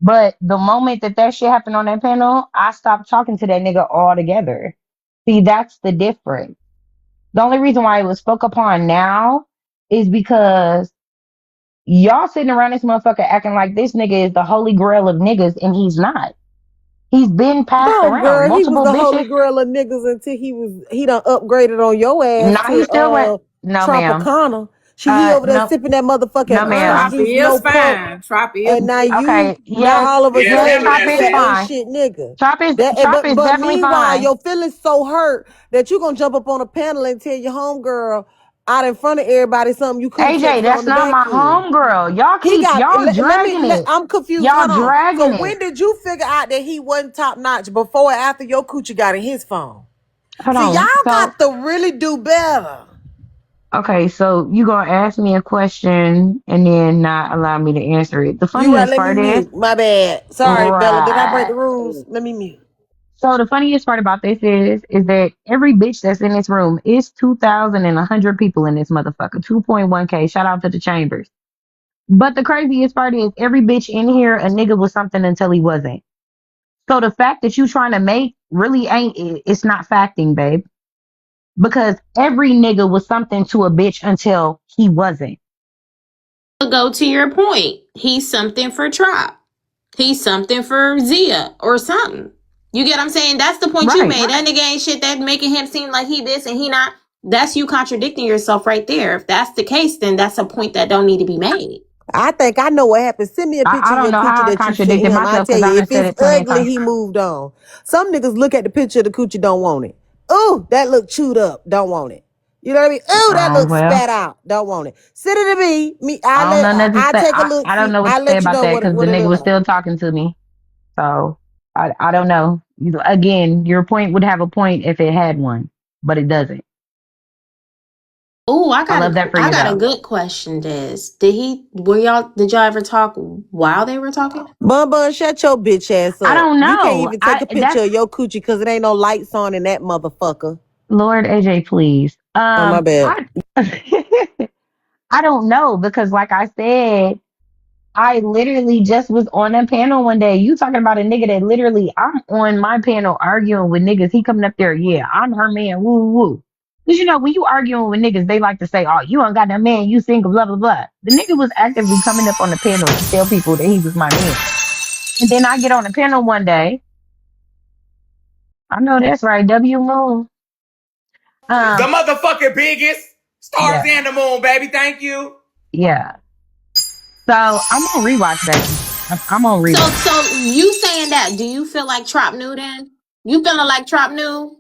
But the moment that shit happened on that panel, I stopped talking to that nigga altogether. See, that's the difference. The only reason why it was spoke upon now is because y'all sitting around this motherfucker acting like this nigga is the holy grail of niggas, and he's not. He's been passed Oh, around. girl, he was Multiple the holy bitches. grail of niggas until he done upgraded on your ass Nah, he to still went. No, ma'am. Tropicana. He over there No, sipping that motherfucking no, orange ma'am. juice, Troppy no is pump, fine. Troppy is and Okay, now yes, all of a Yeah, yes, tell sudden me Trop that, you is a ain't sis. fine. shit nigga. Trop is But definitely meanwhile, fine. your feelings so hurt that you gonna jump up on a panel and tell your homegirl out in front of everybody something you couldn't AJ, text her that's on the not back my end. homegirl. Y'all He keep got. y'all dragging it. I'm confused. Y'all Hold on. dragging So it. when did you figure out that he wasn't top notch? Before or after your coochie got in his phone? Hold See, y'all on. So got to really do better. okay, so you gonna ask me a question and then not allow me to answer it. The You right. funniest Let me part is, mute. My bad. Sorry, Bella. Did I break right. the rules? Let me mute. So the funniest part about this is that every bitch that's in this room is 2,100 people in this motherfucker. 2.1K. Shout out to the chambers. But the craziest part is every bitch in here a nigga was something until he wasn't. So the fact that you trying to make really ain't it's not facting, babe. Because every nigga was something to a bitch until he wasn't. Go to your point. He's something for Trop. He's something for Zia or something. You get what I'm saying? That's the point you Right. made. That nigga ain't shit that making him seem like he this and he not. That's you contradicting yourself right there. If that's the case, then that's a point that don't need to be made. I think I know what happened. Send me a I picture of don't your know how coochie I that you sent contradicted him. I myself tell because I you, done if said it's it plenty of ugly, times. he moved on. Some niggas look at the picture of the coochie, don't want it. Ooh, that look chewed up, don't want it. You know what I mean? Ooh, that Oh looks well. spat out, don't want it. Send it to me. I don't know nothing to I say. take a look. I don't See, know what I to say let you about know that because the what it nigga look was like. still talking to me. So I don't know. Again, your point would have a point if it had one, but it doesn't. Oh, I love that for I you got a though. good question, Des. Did y'all ever talk while they were talking? Bun Bun, shut your bitch ass I up. don't You can't know. even take I a picture that's of your coochie because it ain't no lights on in that motherfucker. Lord AJ, please. Oh, my bad. I I don't know because like I said, I literally just was on a panel one day. You talking about a nigga that literally I'm on my panel arguing with niggas. He coming up there, yeah, I'm her man, woo woo. Because you know, when you arguing with niggas, they like to say, oh, you ain't got no man, you single, blah, blah, blah. The nigga was actively coming up on the panel to tell people that he was my man. And then I get on the panel one day. I know that's right, W Moon. The Um, motherfucking biggest stars yeah, and the moon, baby. Thank you. yeah. So I'm on rewatch, baby. I'm on rewatch. So you saying that? Do you feel like Trop knew then? You feeling like Trop knew?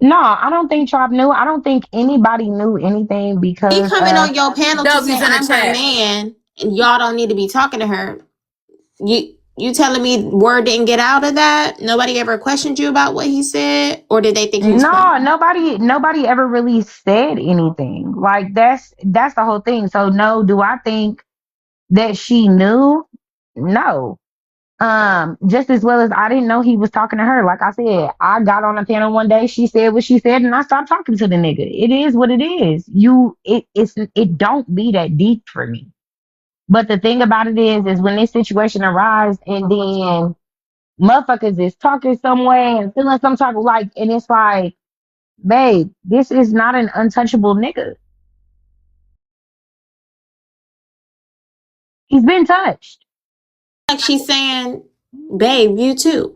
No, I don't think Trop knew. I don't think anybody knew anything He because coming on your panel to say W's in the I'm her chat. man, and y'all don't need to be talking to her. You telling me word didn't get out of that? Nobody ever questioned you about what he said, or did they think he was no, playing? nobody ever really said anything. Like that's the whole thing. So no, do I think that she knew? No. Just as well as I didn't know he was talking to her. Like I said, I got on a panel one day, she said what she said, and I stopped talking to the nigga. It is what it is. It don't be that deep for me. But the thing about it is when this situation arises and then motherfuckers is talking some way and feeling some type of like, and it's like, babe, this is not an untouchable nigga. He's been touched. Like she's saying, babe, you too.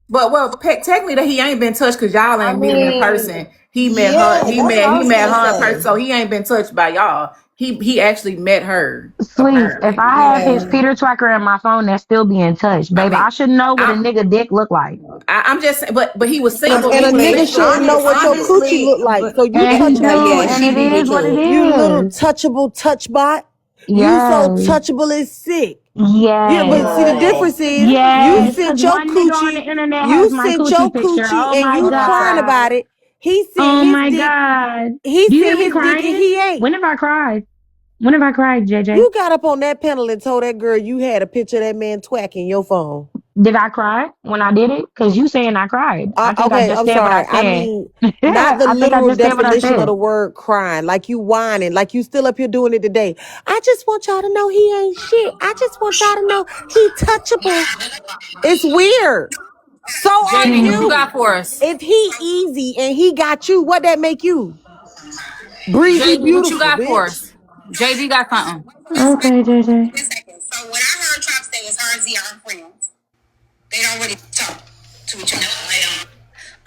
But technically that he ain't been touched because y'all ain't meet him in person. He met her. He that's what I was met gonna her in say. person, so he ain't been touched by y'all. He actually met her. Sweets, if Apparently, I have his Peter tracker in my phone, that's still being touched, I baby. I mean, should know what a I, nigga dick look like. I'm just saying, but he was And single a anyway. nigga shouldn't know what your coochie Honestly, look like. but So you And he do, touchable yeah, and pussy. she it beat me is what it to it. You little is. touchable touch bot. You so Yes. touchable it's sick. Yeah, but see the Yes. difference is you Yes. Because sent your one nigga on the coochie, internet has my coochie picture. Oh and my you crying God. about it. He sent Oh his my dick. God. He Do you hear sent me his dick and crying? he ain't. When have I cried? When have I cried, JJ? You got up on that panel and told that girl you had a picture of that man twacking your phone. Did I cry when I did it? Because you saying I cried. I think I Okay, just I'm said what I sorry. I said. mean, not the I think I literal just said what I definition of said. the word crying, like you whining, like you still up here doing it today. I just want y'all to know he ain't shit. I just want y'all to know he touchable. It's weird. So are JD, what you you. got for us? If he easy and he got you, what that make you? Breezy JD, what you beautiful, got for bitch. us? JD got something. Okay, JJ. So what I heard Trop say is her and Zia are friends. They don't really talk to each other. They don't.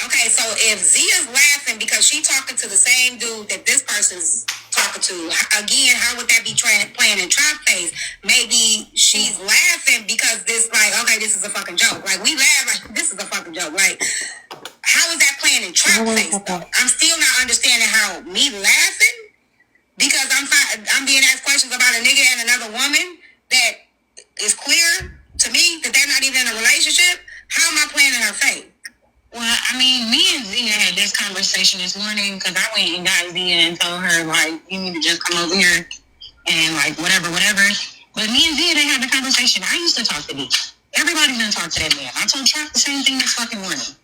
Okay, so if Zia's laughing because she talking to the same dude that this person's talking to, again, how would that be playing in Trop face? Maybe she's laughing because this, like, okay, this is a fucking joke. Like, we laugh like this is a fucking joke. Like, how is that playing in Trop face, though? I'm still not understanding how me laughing because I'm being asked questions about a nigga and another woman that is clear to me that they're not even in a relationship. How am I playing in her face? Well, I mean, me and Zia had this conversation this morning because I went and got Zia and told her, like, you need to just come over here and, like, whatever. But me and Zia didn't have the conversation. I used to talk to D. Everybody done talk to that man. I told Trap the same thing this fucking morning.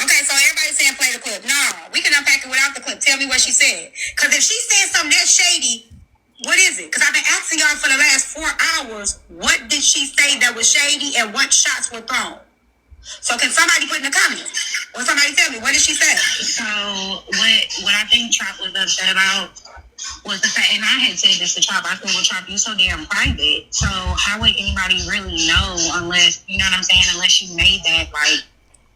Okay, so everybody's saying play the clip. No, we can unpack it without the clip. Tell me what she said. Because if she said something that's shady, what is it? Because I've been asking y'all for the last 4 hours, what did she say that was shady and what shots were thrown? So can somebody put in the comments? Or somebody tell me, what did she say? So what I think Trop was upset about was the fact, and I had said this to Trop, I said, well, Trop, you so damn private. So how would anybody really know unless, you know what I'm saying, unless you made that, like,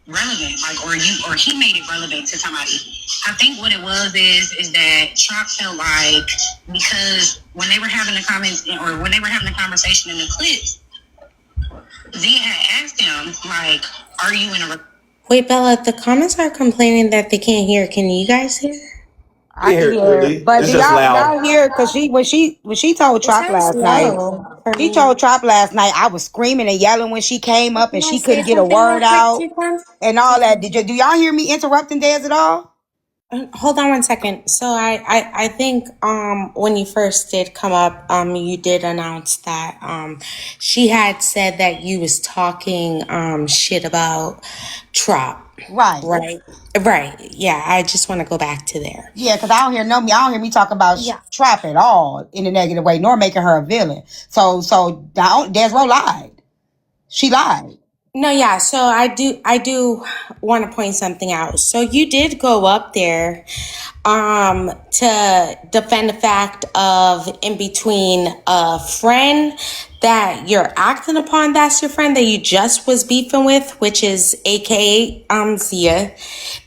relevant, like, or he made it relevant to somebody. I think what it was is that Trop felt like because when they were having the comments or when they were having the conversation in the clips, Zia had asked him, like, are you in a... Wait, Bella, the comments are complaining that they can't hear. Can you guys hear? I can hear, but It's do just loud. y'all hear? Because when she told It Trop sounds last night, low for she me. told Trop last night I was screaming and yelling when she came up and Can I she say couldn't get a something real word quick, out Tiffany? and all that. Do y'all hear me interrupting Dez at all? Hold on one second. So I think when you first did come up, you did announce that she had said that you was talking shit about Trop. Right. Right. Yeah, I just want to go back to there. Yeah, because I don't hear me talk about Trop at all in a negative way, nor making her a villain. So Desro lied. She lied. No, yeah. So I do want to point something out. So you did go up there to defend the fact of in between a friend that you're acting upon, that's your friend that you just was beefing with, which is aka Zia.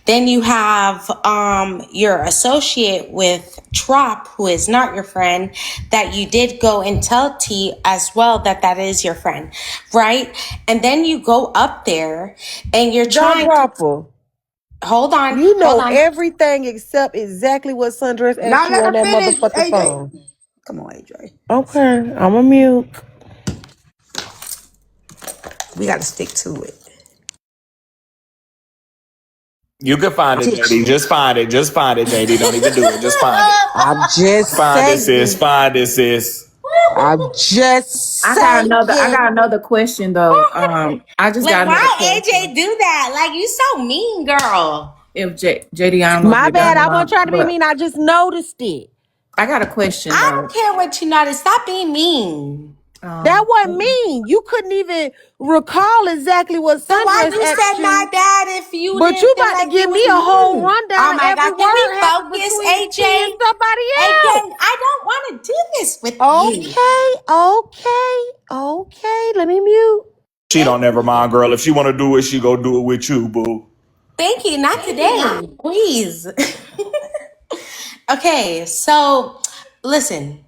Then you have your associate with Trop, who is not your friend, that you did go and tell T as well that is your friend, right? And then you go up there and you're trying to... Hold on. You know everything except exactly what Sundress asked Now you let on her that finish, motherfucking AJ. phone. Come on, AJ. Okay, I'm a mute. We got to stick to it. You can find it, JD. Just find it. Just find it, JD. Don't even do it. Just find it. I'm just Find it, sis. saying. Find it, sis. I'm just I saying. got another question though. I just Like, got another why question. AJ do that? Like, you so mean, girl. If JD, I don't know if My you're bad. done or I wasn't not, trying to be but mean. I just noticed it. I got a question I though. don't care what you notice. Stop being mean. That wasn't mean. You couldn't even recall exactly what So why Sundress you asked said my you, dad if you but didn't you feel about to like it give was me a whole mean? rundown Oh of my every God, can we word happened focus, between T and AJ? somebody else. AJ, I don't want to do this with you. Okay. Let me mute. She don't never mind, girl. If she want to do it, she go do it with you, boo. Thank you. Not today, please. Okay, so listen.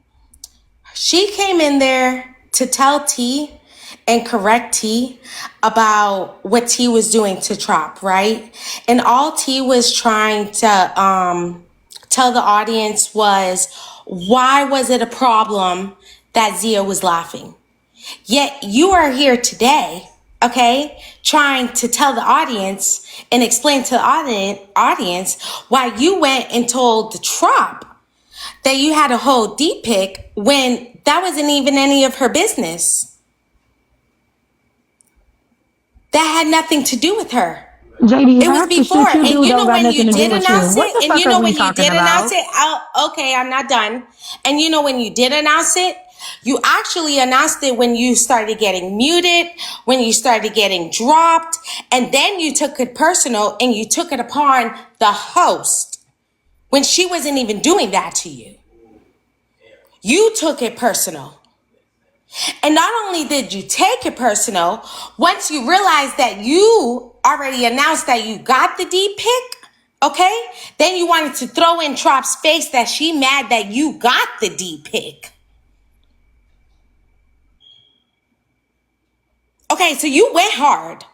She came in there to tell T and correct T about what T was doing to Trop, right? And all T was trying to tell the audience was, why was it a problem that Zia was laughing? Yet you are here today, okay, trying to tell the audience and explain to the audience why you went and told the Trop that you had a whole deep pic when that wasn't even any of her business. That had nothing to do with her. JD, It was half the before. shit you And do you don't know got when nothing you to do did with you. announce What it, the and fuck you are know we when you talking did announce about? it, okay, I'm not done. And you know when you did announce it, you actually announced it when you started getting muted, when you started getting dropped, and then you took it personal and you took it upon the host when she wasn't even doing that to you. You took it personal. And not only did you take it personal, once you realized that you already announced that you got the D pick, okay? Then you wanted to throw in Trop's face that she mad that you got the D pick. Okay, so you went hard.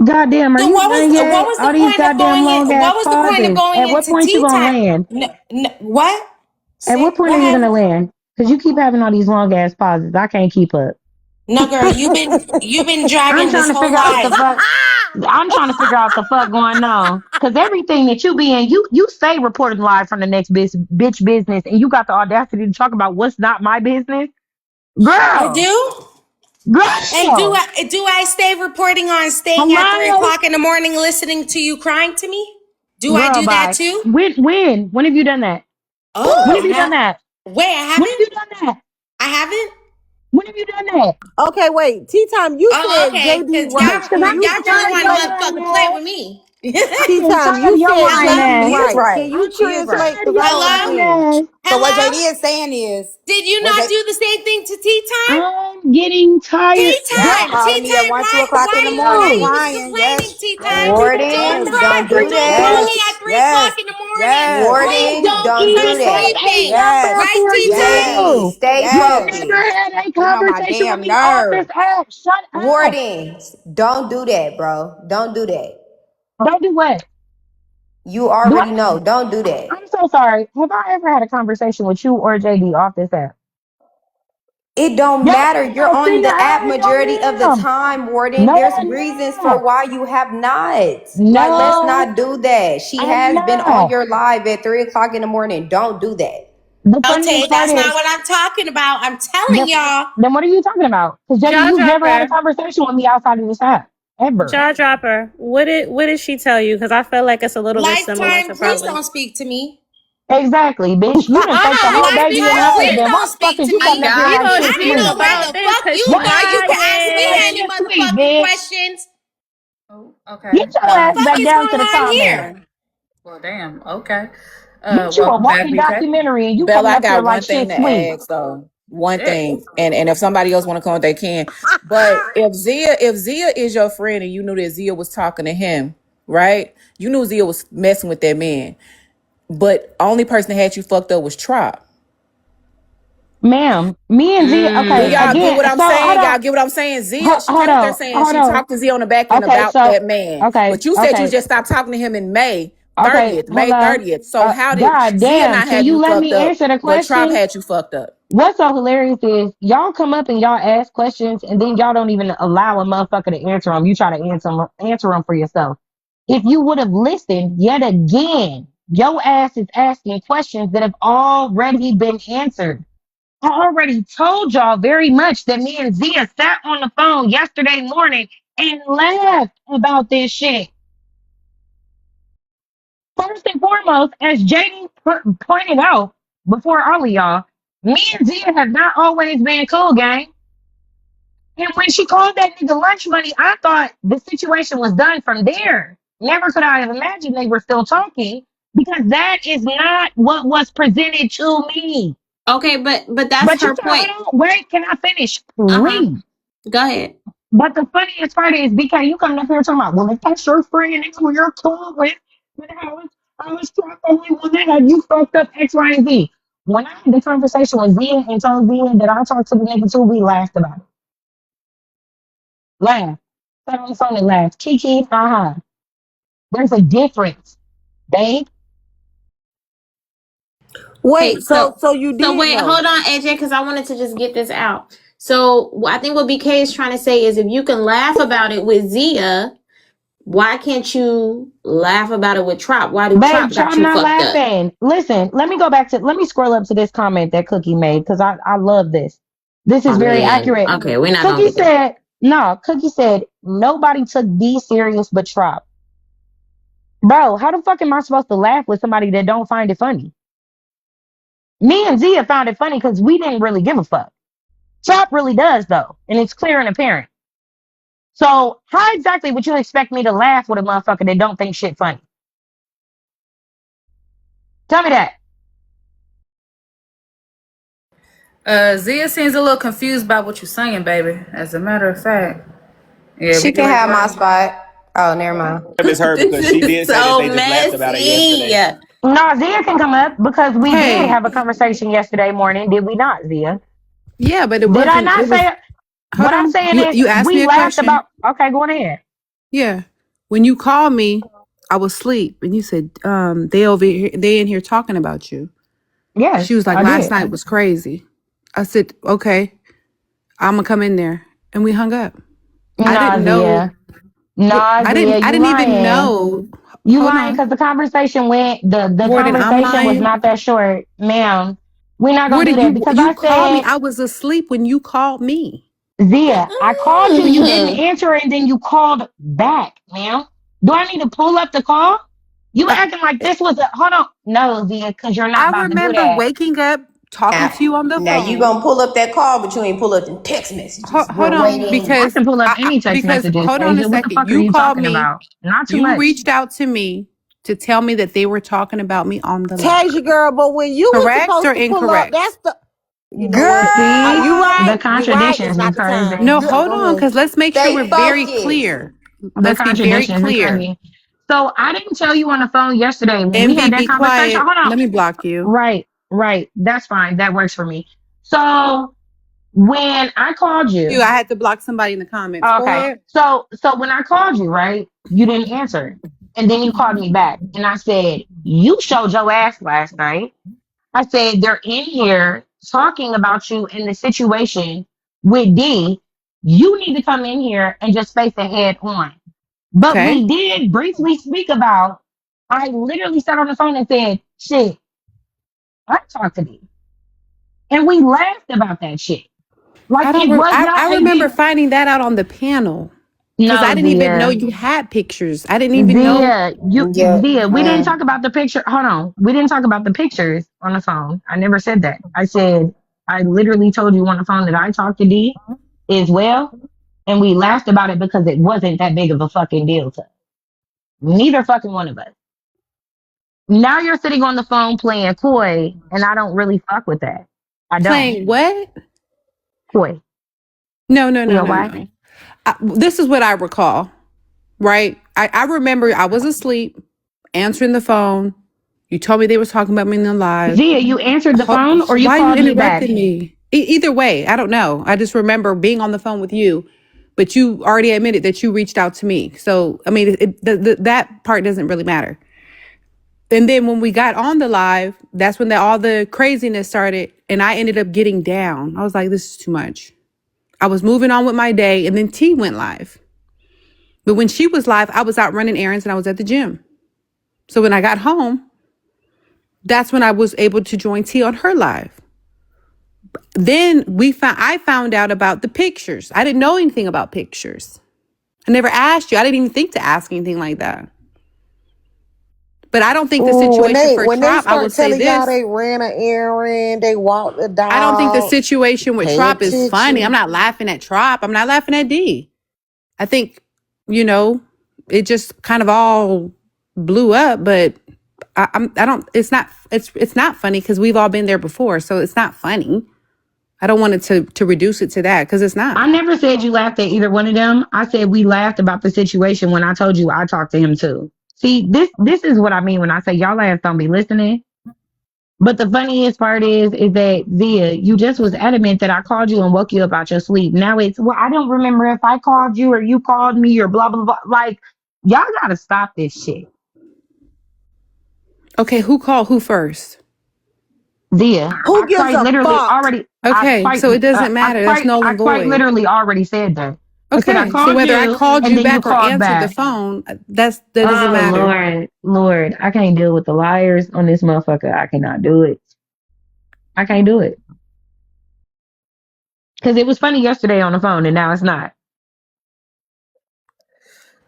Goddamn, are So you what done yet? was the All these point of goddamn going long in? ass What was the point of pauses. going At what into point you tea gonna time? land? No, what? At what Say point go are you ahead. gonna land? Because you keep having all these long ass pauses. I can't keep up. No, girl, you've been I'm dragging trying this to whole figure out what the life. fuck. I'm trying to figure out what the fuck going on. Cause everything that you be in, you say reported live from the next bitch business, and you got the audacity to talk about what's not my business, I girl, do. And girl, do I stay reporting on staying at three hello, o'clock in the morning listening to you crying to me? Do I girl. do that Bye. too? When have you done that? Oh, When I have you done have. that? Wait, I When have haven't. you done that? I haven't. When have you done that? Okay, wait. Tea time, you Oh, said okay. JD Cause Bitch, right. cause Can I'm you y'all getting really tired of want to your translate? lying motherfucker play ass. with me. I'm Tea getting time, tired of you your said lying Hello. JD He ass. is right. right. Can you I'm He is getting right. translate? tired of Because I your don't lying Hello. understand. ass. So what Hello. JD is saying is, Did you what not J do the same thing to tea time? I'm getting tired. Tea yeah, time. Girl, Tea calling me at time. 1, 2 Why? o'clock in the morning Why you no. was crying. complaining? Yes, Tea time. I'm getting Don't Warden, tired cry. don't of do every Don't call that. me bitch. at 3 o'clock Yes, in the morning yes. when you I Warden, don't don't do start even that. have a sleeping. number Yes, Right, for tea time? yes, you. stay You never healthy. had a Getting on my conversation with damn me off this nerves. app. Shut up. Wardens, don't do that, bro. Don't do that. Don't do what? You Do already I? know. Don't do that. I'm so sorry. Have I ever had a conversation with you or JD off this app? It don't Y'all matter. don't You're know. See, on the app I ain't majority of the on them. time, Warden. No, There's I'm reasons for not. why you have not. Like, let's No, not do that. She I'm has been on not. your live at 3 o'clock in the morning. Don't do that. The Okay, funniest part that's is, not what I'm talking about. I'm then, telling y'all. then what are you talking about? Because JD, Jaw you've never had a dropper. conversation with me outside of this app. Ever. Jaw dropper. What did she tell you? Because I feel like it's a little bit similar Lifetime, to please probably. don't speak to me. Exactly, bitch. You done faked the whole baby in Lifetime, her please husband. Why don't the fuck speak is to you me. coming up here We like gonna shit I don't speak know sweet? where about the this fuck because you Why she are. is You you can coming up ask here me like lying. any shit sweet, motherfucking bitch? questions. Oh, okay. Get your The ass fuck back is down going to the on comments. here? Well, damn. Okay. Bitch, you a Welcome back, walking BK. documentary and you Bella, coming I up here got like one thing shit to sweet. ask though. One Shit. thing, and if somebody else want to comment, they can. But if Zia is your friend and you knew that Zia was talking to him, right? You knew Zia was messing with that man, but only person that had you fucked up was Trop. Ma'am, me and Z, Do okay, y'all get again, what I'm so hold saying? on, Y'all get what I'm saying? Zia, she hold came up there on, saying hold she on. talked to Zia on the back end Okay, about so, that man, okay, but you said you okay, just stopped talking to him in May okay, 30th, hold May on. 30th. So how did God Zia damn, not can have you you let fucked me up, answer the but Trop question? had you fucked up? What's so hilarious is y'all come up and y'all ask questions and then y'all don't even allow a motherfucker to answer them. You try to answer them for yourself. If you would have listened yet again, your ass is asking questions that have already been answered. I already told y'all very much that me and Zia sat on the phone yesterday morning and laughed about this shit. First and foremost, as JD pointed out before all of y'all, me and Zia have not always been cool, gang. And when she called that nigga lunch money, I thought the situation was done from there. Never could I have imagined they were still talking because that is not what was presented to me. Okay, but that's But you her said, point. hold on, wait, can I finish? Uh-huh. Please. Go ahead. But the funniest part is, BK, you coming up here talking about, well, if that's your friend and it's who you're cool with, then I was trapped only when they had you fucked up X, Y, and Z. When I had the conversation with Zia and told Zia that I talked to the nigga too, we laughed about it. Laugh. Sat on the phone and laughed. Kiki, haha. There's a difference, babe. Okay, Wait, so you so did wait, know? hold on, AJ, because I wanted to just get this out. So I think what BK is trying to say is if you can laugh about it with Zia, why can't you laugh about it with Trop? Why do Babe, Trop try got you not fucked up? laughing. Listen, let me scroll up to this comment that Cookie made because I love this. This is I very mean, accurate. okay, we're not gonna Cookie get there. said, no, Cookie said, nobody took D serious but Trop. Bro, how the fuck am I supposed to laugh with somebody that don't find it funny? Me and Zia found it funny because we didn't really give a fuck. Trop really does though, and it's clear and apparent. So how exactly would you expect me to laugh with a motherfucker that don't think shit funny? Tell me that. Zia seems a little confused about what you're saying, baby. As a matter of fact. Yeah, we She get can ready to have get my out. spot. Oh, never mind. It's her This because she is did say that so they just laughed about it messy. yesterday. No, Zia can come up because we did Hey, have a conversation yesterday morning, did we not, Zia? yeah, but it Did I wasn't. not It was. say it? Hold What I'm on. saying You is you asked we me a laughed question. about okay, go on ahead. Yeah. When you called me, I was asleep, and you said, they over here, they in here talking about you. She Yes, was like, I last did. night was crazy. I said, okay, I'm gonna come in there, and we hung up. I Nah, didn't know. Zia. Nah, I Zia, didn't. I you didn't even lying. know. You Hold lying on, because the conversation went the Warden. I'm conversation was lying. not that short, ma'am. We're not gonna do Warden, that because you I called me. said, I was asleep when you called me. Zia, I called you, you didn't answer, and then you called back, ma'am. Do I need to pull up the call? You Uh, acting like this was a hold on. No, Zia, because you're not I about to do remember that. waking up, talking to you on the Now you phone. gonna pull up that call, but you ain't pull up the text messages. Hold We're on, waiting. I because can pull up any text messages, hold on a Asia. What the second. fuck are You you called talking me. about? Not too You much. reached out to me to tell me that they were talking about me on the Tasia, live. girl, but when you was Correct supposed or to pull up, that's incorrect? the. You know what? See You Girl, right. the You right. It's contradictions is not the time. No, crazy. Okay, hold go on, ahead. because let's make sure we're stay very focused. clear. The Let's be very contradictions is clear. crazy. So I didn't tell you on the phone yesterday when we had Envy, that be conversation. quiet. Hold on. Let me block you. Right, right. That's fine. That works for me. So when I called You, you, I had to block somebody in the comments. Go okay. ahead. So when I called you, right, you didn't answer. And then you called me back. And I said, you showed your ass last night. I said, they're in here talking about you in the situation with D. You need to come in here and just face it head on. But Okay. we did briefly speak about, I literally sat on the phone and said, shit, I talked to D. And we laughed about that shit. Like I don't. it was I not a remember big, finding that out on the panel because I no, didn't even know Zia. you had pictures. I didn't even know. Zia, we didn't talk about the picture. Hold on. We didn't talk about the pictures on the phone. I never said that. I said, I literally told you on the phone that I talked to D as well. And we laughed about it because it wasn't that big of a fucking deal to us. Neither fucking one of us. Now you're sitting on the phone playing coy, and I don't really fuck with that. I don't. Playing what? Coy. No, no, You no, know no, why? no. This is what I recall, right? I remember I was asleep, answering the phone. You told me they was talking about me in the live. Zia, you answered the phone or you Why you called me interrupted back? me? Either way, I don't know. I just remember being on the phone with you, but you already admitted that you reached out to me. So, I mean, that part doesn't really matter. And then when we got on the live, that's when all the craziness started, and I ended up getting down. I was like, this is too much. I was moving on with my day, and then T went live. But when she was live, I was out running errands and I was at the gym. So when I got home, that's when I was able to join T on her live. Then I found out about the pictures. I didn't know anything about pictures. I never asked you. I didn't even think to ask anything like that. But I don't think the Ooh, situation for when they Trop, I will start say telling y'all this. they ran an errand, they walked the I don't think the dog, situation with pay Trop is funny. I'm attention. not laughing at Trop. I'm not laughing at D. I think, it just kind of all blew up, but I don't, it's not funny because we've all been there before. So it's not funny. I don't want it to reduce it to that because it's not. I never said you laughed at either one of them. I said we laughed about the situation when I told you I talked to him too. See, this is what I mean when I say y'all ass don't be listening. But the funniest part is that Zia, you just was adamant that I called you and woke you up out your sleep. Now it's well, I don't remember if I called you or you called me or blah blah blah. Like y'all gotta stop this shit. Okay, who called who first? Zia, Who gives a fuck? Okay, so it doesn't matter. That's null I and quite void. literally already said that. I said I Okay, so called whether I you called and you then you back or called answered the back. phone, that doesn't Oh matter. Lord, I can't deal with the liars on this motherfucker. I cannot do it. I can't do it. Because it was funny yesterday on the phone and now it's not.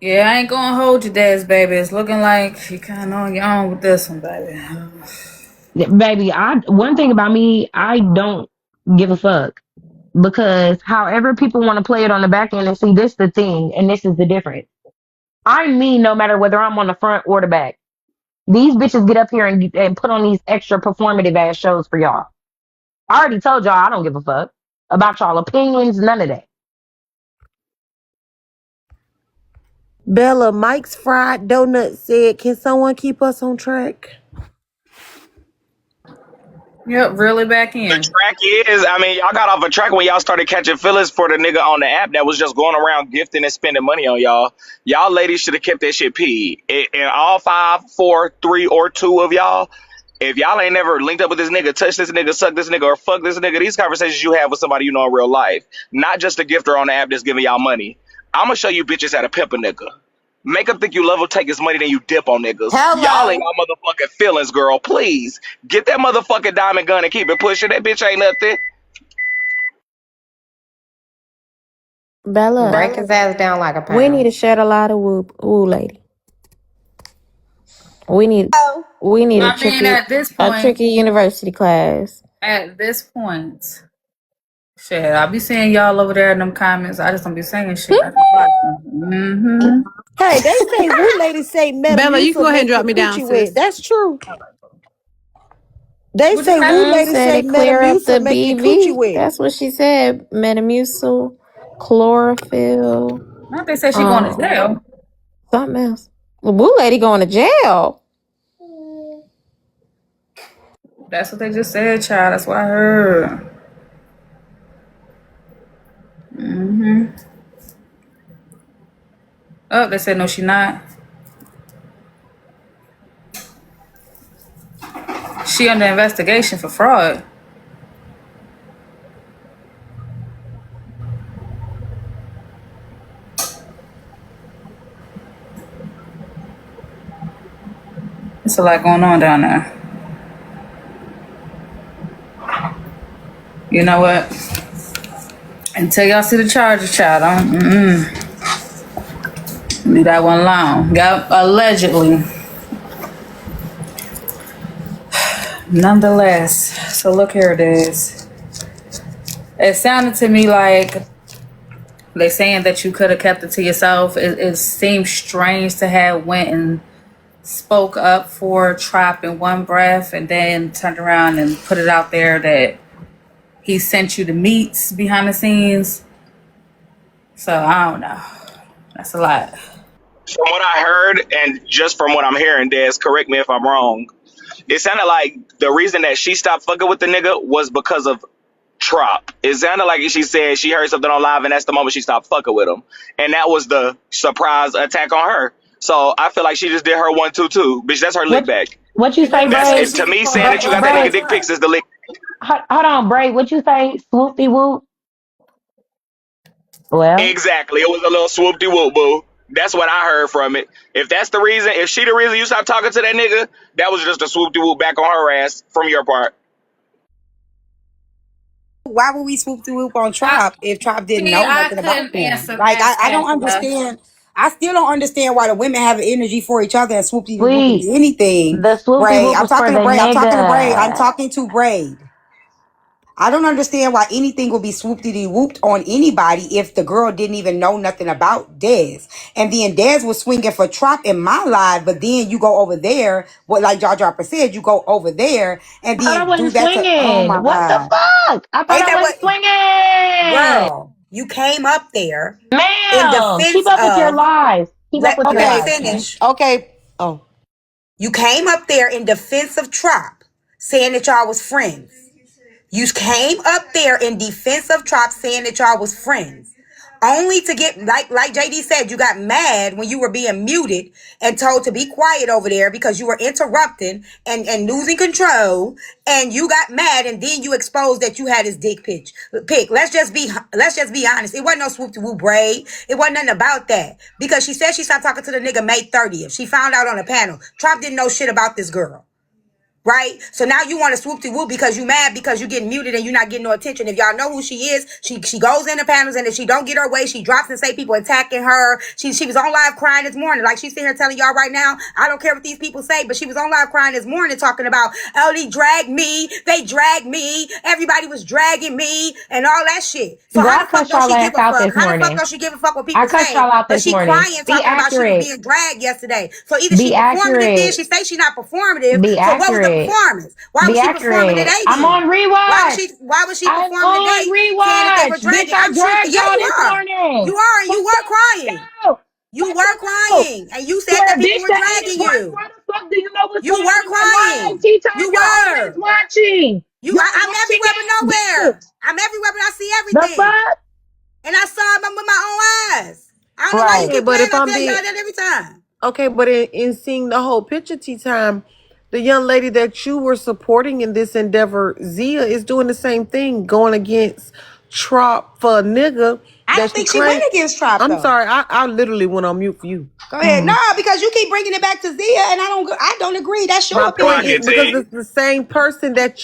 Yeah, I ain't gonna hold you, Dad's baby. It's looking like you kind of on your own with this one, baby. Baby, one thing about me, I don't give a fuck. Because however people want to play it on the back end and see this the thing and this is the difference. I mean no matter whether I'm on the front or the back. These bitches get up here and put on these extra performative ass shows for y'all. I already told y'all I don't give a fuck about y'all opinions, none of that. Bella, Mike's Fried Donut said, can someone keep us on track? Yep, really back The in. track is, I mean, y'all got off a track when y'all started catching feelings for the nigga on the app that was just going around gifting and spending money on y'all. Y'all ladies should have kept that shit P. And all five, four, three, or two of y'all, if y'all ain't never linked up with this nigga, touch this nigga, suck this nigga, or fuck this nigga, these conversations you have with somebody you know in real life, not just a gifter on the app that's giving y'all money. I'm gonna show you bitches how to pimp a nigga. Make them think you love him, take his money, then you dip on niggas. Y'all ain't Hello. got motherfucking feelings, girl. Please get that motherfucking diamond gun and keep it pushing. That bitch ain't nothing. Bella, Break his ass down like a we need pound. to shed a lot of woo, lady. We need Oh. we need I mean, a tricky university class. at this point, shit, I be seeing y'all over there in them comments. I just don't be saying shit. I just watch them. Mm-hmm. Hey, they say Woo Lady say Bella, you can Metamucil go ahead and make your drop me down, coochie wet. sis. That's true. They What you say say? Woo She Lady said say to clear up the Metamucil make your coochie BV. wet. That's what she said. Metamucil, chlorophyll, Not they say she going to um, jail. something else. Well, Boo Lady going to jail. That's what they just said, child. That's what I heard. Mm-hmm. Oh, they said no, she not. She under investigation for fraud. It's a lot going on down there. You know what? Until y'all see the charges, child, leave that one alone. Got allegedly. Nonetheless, so look here it is. It sounded to me like they saying that you could have kept it to yourself. It seems strange to have went and spoke up for Trop in one breath and then turned around and put it out there that he sent you the meats behind the scenes. So I don't know. That's a lot. From what I heard, and just from what I'm hearing, Des, correct me if I'm wrong. It sounded like the reason that she stopped fucking with the nigga was because of Trop. It sounded like she said she heard something on live, and that's the moment she stopped fucking with him, and that was the surprise attack on her. So I feel like she just did her 1-2-2, bitch. That's her lick What back. what you say, That's Bray? it. To me, saying that you got that nigga Bray, dick pics is the lick. hold on, Bray. What you say? Swoopy whoop. Well, Exactly. It was a little swoop de whoop boo. That's what I heard from it. If that's the reason, if she the reason you stopped talking to that nigga, that was just a swoop de whoop back on her ass from your part. Why would we swoop the whoop on I Trop if Trop didn't see. know I nothing about couldn't them? answer Like that I don't fast enough. understand. I still don't understand why the women have energy for each other and swoopy Sweet. whoopity anything. The swoopy Braid. whoop I'm was for talking to the Braid. I'm talking to Braid. I'm nigga. talking to Braid. I don't understand why anything would be swoopty whooped on anybody if the girl didn't even know nothing about Dez. And then Dez was swinging for Trop in my live, but then you go over there, what like Jar Dropper said, you go over there and I thought I then do wasn't that to, oh my swinging. What the God. fuck? I thought Ain't I that what, wasn't swinging. girl, you came up there in Ma'am, keep defense up with your of, lives. Keep up with your let me Okay, lives, man. finish. okay. Oh, You came up there in defense of Trop, saying that y'all was friends. You came up there in defense of Trop saying that y'all was friends. Only to get, like JD said, you got mad when you were being muted and told to be quiet over there because you were interrupting and losing control. And you got mad and then you exposed that you had his dick pic. Let's just be honest. It wasn't no swoop to woo braid. It wasn't nothing about that. Because she said she stopped talking to the nigga May 30th. She found out on the panel. Trop didn't know shit about this girl. Right? So now you want to swoop to whoop because you mad because you getting muted and you're not getting no attention. If y'all know who she is, she goes in the panels and if she don't get her way, she drops and say people attacking her. She was on live crying this morning. Like she's sitting here telling y'all right now, I don't care what these people say, but she was on live crying this morning talking about, oh, they dragged me, everybody was dragging me and all that shit. So Girl, how I the fuck cussed don't y'all she give ass a out fuck? this How the fuck morning. don't she give a fuck what I people cussed say? y'all out But this she morning. crying Be talking about she was accurate. being dragged yesterday. So either Be she performative then accurate. she say she not performative. Be So what was the accurate. performance? Why Be was she performing accurate. today I'm then? on rewatch. Why was she I'm performing on today saying that they were rewatch. Bitch, dragging? I I'm sure, dragged yeah, y'all you this are. morning. You are, and you Fuck were that. crying. Let's go. You Let's were go. crying. And you said You're that a people bitch were that ain't dragging invited. you. Why the fuck do you know what's You going on were in my life? crying. T-Time, You you're always were. watching. You're a I'm watching everywhere but ass nowhere. bitch. I'm everywhere but I see The everything. fuck? And I saw it with my own eyes. I don't know why you Right. okay, keep but playing if up I'm there, being y'all that every time. okay, but in seeing the whole picture, tea time, the young lady that you were supporting in this endeavor, Zia, is doing the same thing, going against Trop for a nigga I that don't she think she went claimed. against Trop I'm though. sorry, I literally went on mute for you. Go ahead. No, because you keep bringing it back to Zia, and I don't agree. That's your My point opinion. is because it's the same person that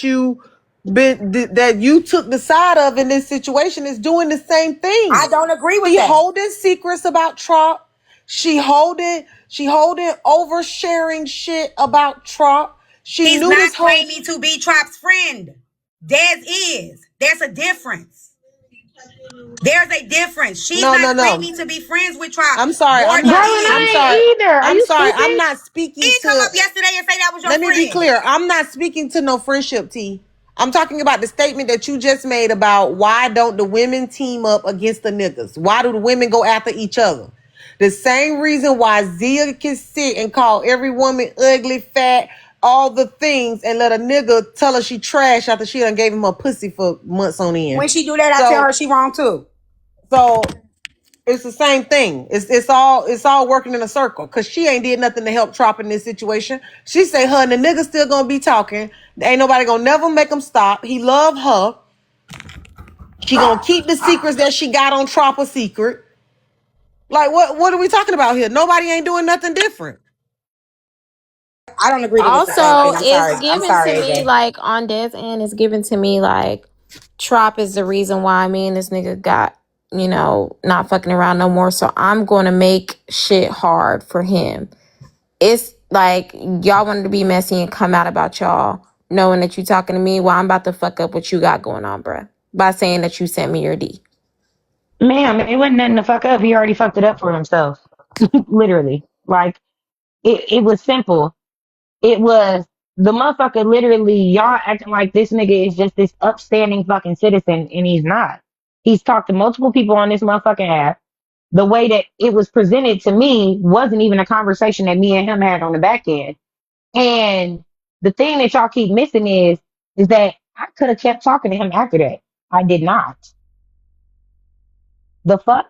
that you took the side of in this situation is doing the same I thing. don't agree with She that. holding secrets about Trop. She holding oversharing shit about Trop. She He's knew not this whole. claiming to be Trop's friend. Dez is. There's a difference. There's a difference. She's No, not no, no. claiming to be friends with Trop. I'm sorry. I'm Gorgia Girl, not. and I'm is. I sorry. ain't either. Are I'm you sorry. I'm stupid? not He speaking didn't come to. up yesterday and say that was your Let me be friend. clear. I'm not speaking to no friendship, T. I'm talking about the statement that you just made about why don't the women team up against the niggas? Why do the women go after each other? The same reason why Zia can sit and call every woman ugly, fat, all the things, and let a nigga tell her she trash after she done gave him a pussy for months on end. When she do that, I tell So, her she wrong too. so it's the same thing. It's all working in a circle because she ain't did nothing to help Trop in this situation. She say her and the nigga still gonna be talking. Ain't nobody gonna never make him stop. He love her. She gonna keep the secrets that she got on Trop a secret. Like what are we talking about here? Nobody ain't doing nothing different. I don't agree that it's the same Also, thing. I'm it's sorry. I'm given sorry, to me AJ. like on Des end, it's given to me like Trop is the reason why me and this nigga got, not fucking around no more. So I'm gonna make shit hard for him. It's like y'all wanted to be messy and come out about y'all knowing that you talking to me. Well, I'm about to fuck up what you got going on, bruh, by saying that you sent me your D. Ma'am, it wasn't nothing to fuck up. He already fucked it up for himself. Literally. Like, it was simple. It was the motherfucker literally, y'all acting like this nigga is just this upstanding fucking citizen, and he's not. He's talked to multiple people on this motherfucking app. The way that it was presented to me wasn't even a conversation that me and him had on the back end. And the thing that y'all keep missing is that I could have kept talking to him after that. I did not. The fuck?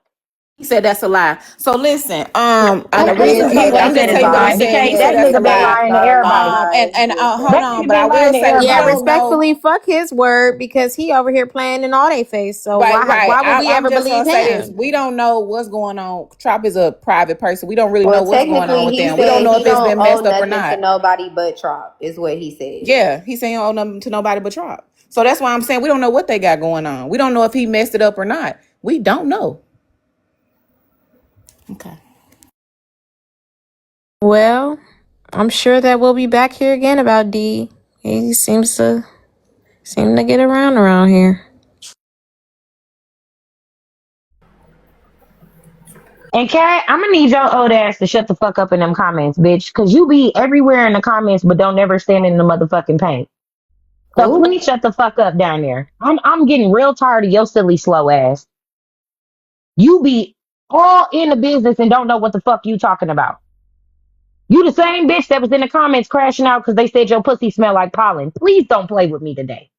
He said that's a lie. So listen, and Who the That is reason a he he, that wouldn't I'm say gonna is that's tell a you what he lie? lies. said. Because He That said that that's a nigga been that lie. is lying to not a everybody. lie. And hold That on, nigga but I been will lying to say we Yeah, everybody. don't know. respectfully, fuck his word because he over here playing in all they face. So Right, right. why would we I'm ever just believe gonna say this: him? we don't know what's going on. Trop is a private person. We don't really know Well, what's going on technically, with he them. We don't said know he if it's don't been owe messed up or nothing to not. nobody but Trop, is what he said. Yeah, he's saying oh nothing to nobody but Trop. So that's why I'm saying we don't know what they got going on. We don't know if he messed it up or not. We don't know. Okay. Well, I'm sure that we'll be back here again about D. He seem to get around here. And Kat, I'm gonna need your old ass to shut the fuck up in them comments, bitch. Cause you be everywhere in the comments, but don't ever stand in the motherfucking paint. So Oh, please shut the fuck up down there. I'm getting real tired of your silly slow ass. You be all in the business and don't know what the fuck you talking about. You the same bitch that was in the comments crashing out because they said your pussy smell like pollen. Please don't play with me today.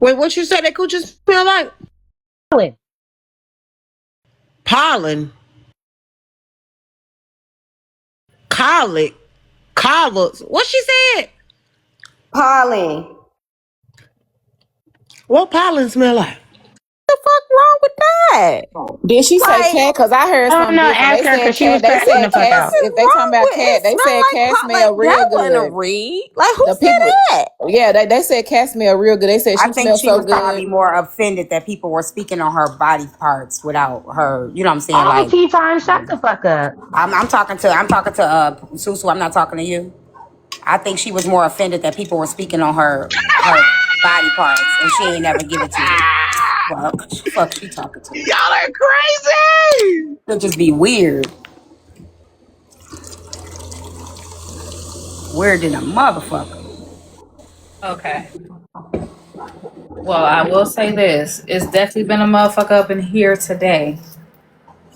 Wait, what you said that coochie smell like? Pollen. Pollen. Colic. Colics. What she said? Pollen. What pollen smell like? The fuck wrong with that? Did she say Like, cat? Because I heard I don't something know. different. Ask They her said because she was cat. They crashing said the fuck cat. out. what is If they talking wrong about with cat, it? they Smell said like cat pot. smell Like that real wasn't a good. read. Like who The said people, that? yeah, they said cat smell real good. They said I she think smells she so was probably good. more offended that people were speaking on her body parts without her. You know what I'm saying? All the Like, tea time, shut the fuck up. I'm talking to Susu. I'm not talking to you. I think she was more offended that people were speaking on her body parts and she ain't never give it to you. Well, fuck, she talking to. Y'all are crazy. It'll just be weird. Weird than a motherfucker. Okay. Well, I will say this. It's definitely been a motherfucker up in here today.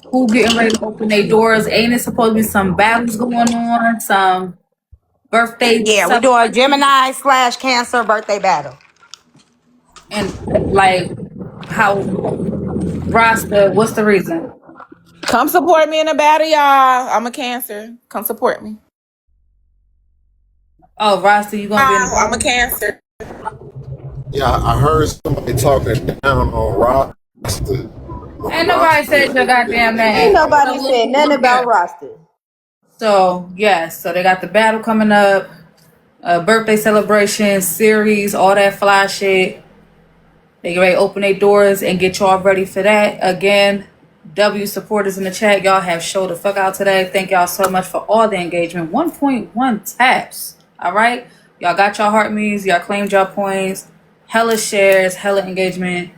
Who getting ready to open their doors? Ain't it supposed to be some battles going on? Some birthday Yeah, we doing celebration? Gemini/Cancer birthday battle. And like how Rasta, what's the reason? Come support me in the battle, y'all. I'm a Cancer. Come support me. Oh, Rasta, you gonna be in the I'm a battle? Cancer. Yeah, I heard somebody talking down on Rasta. Ain't nobody Rasta. said your goddamn Ain't name. So nobody look, said nothing look about here. roster. So yes, so they got the battle coming up, birthday celebration series, all that fly shit. They get ready to open their doors and get y'all ready for that. Again, W supporters in the chat, y'all have showed the fuck out today. Thank y'all so much for all the engagement. 1.1 taps. All right, y'all got y'all heart me's. Y'all claimed y'all points. Hella shares, hella engagement.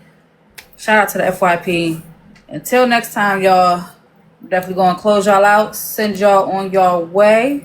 Shout out to the FYP. Until next time, y'all. Definitely gonna close y'all out. Send y'all on your way.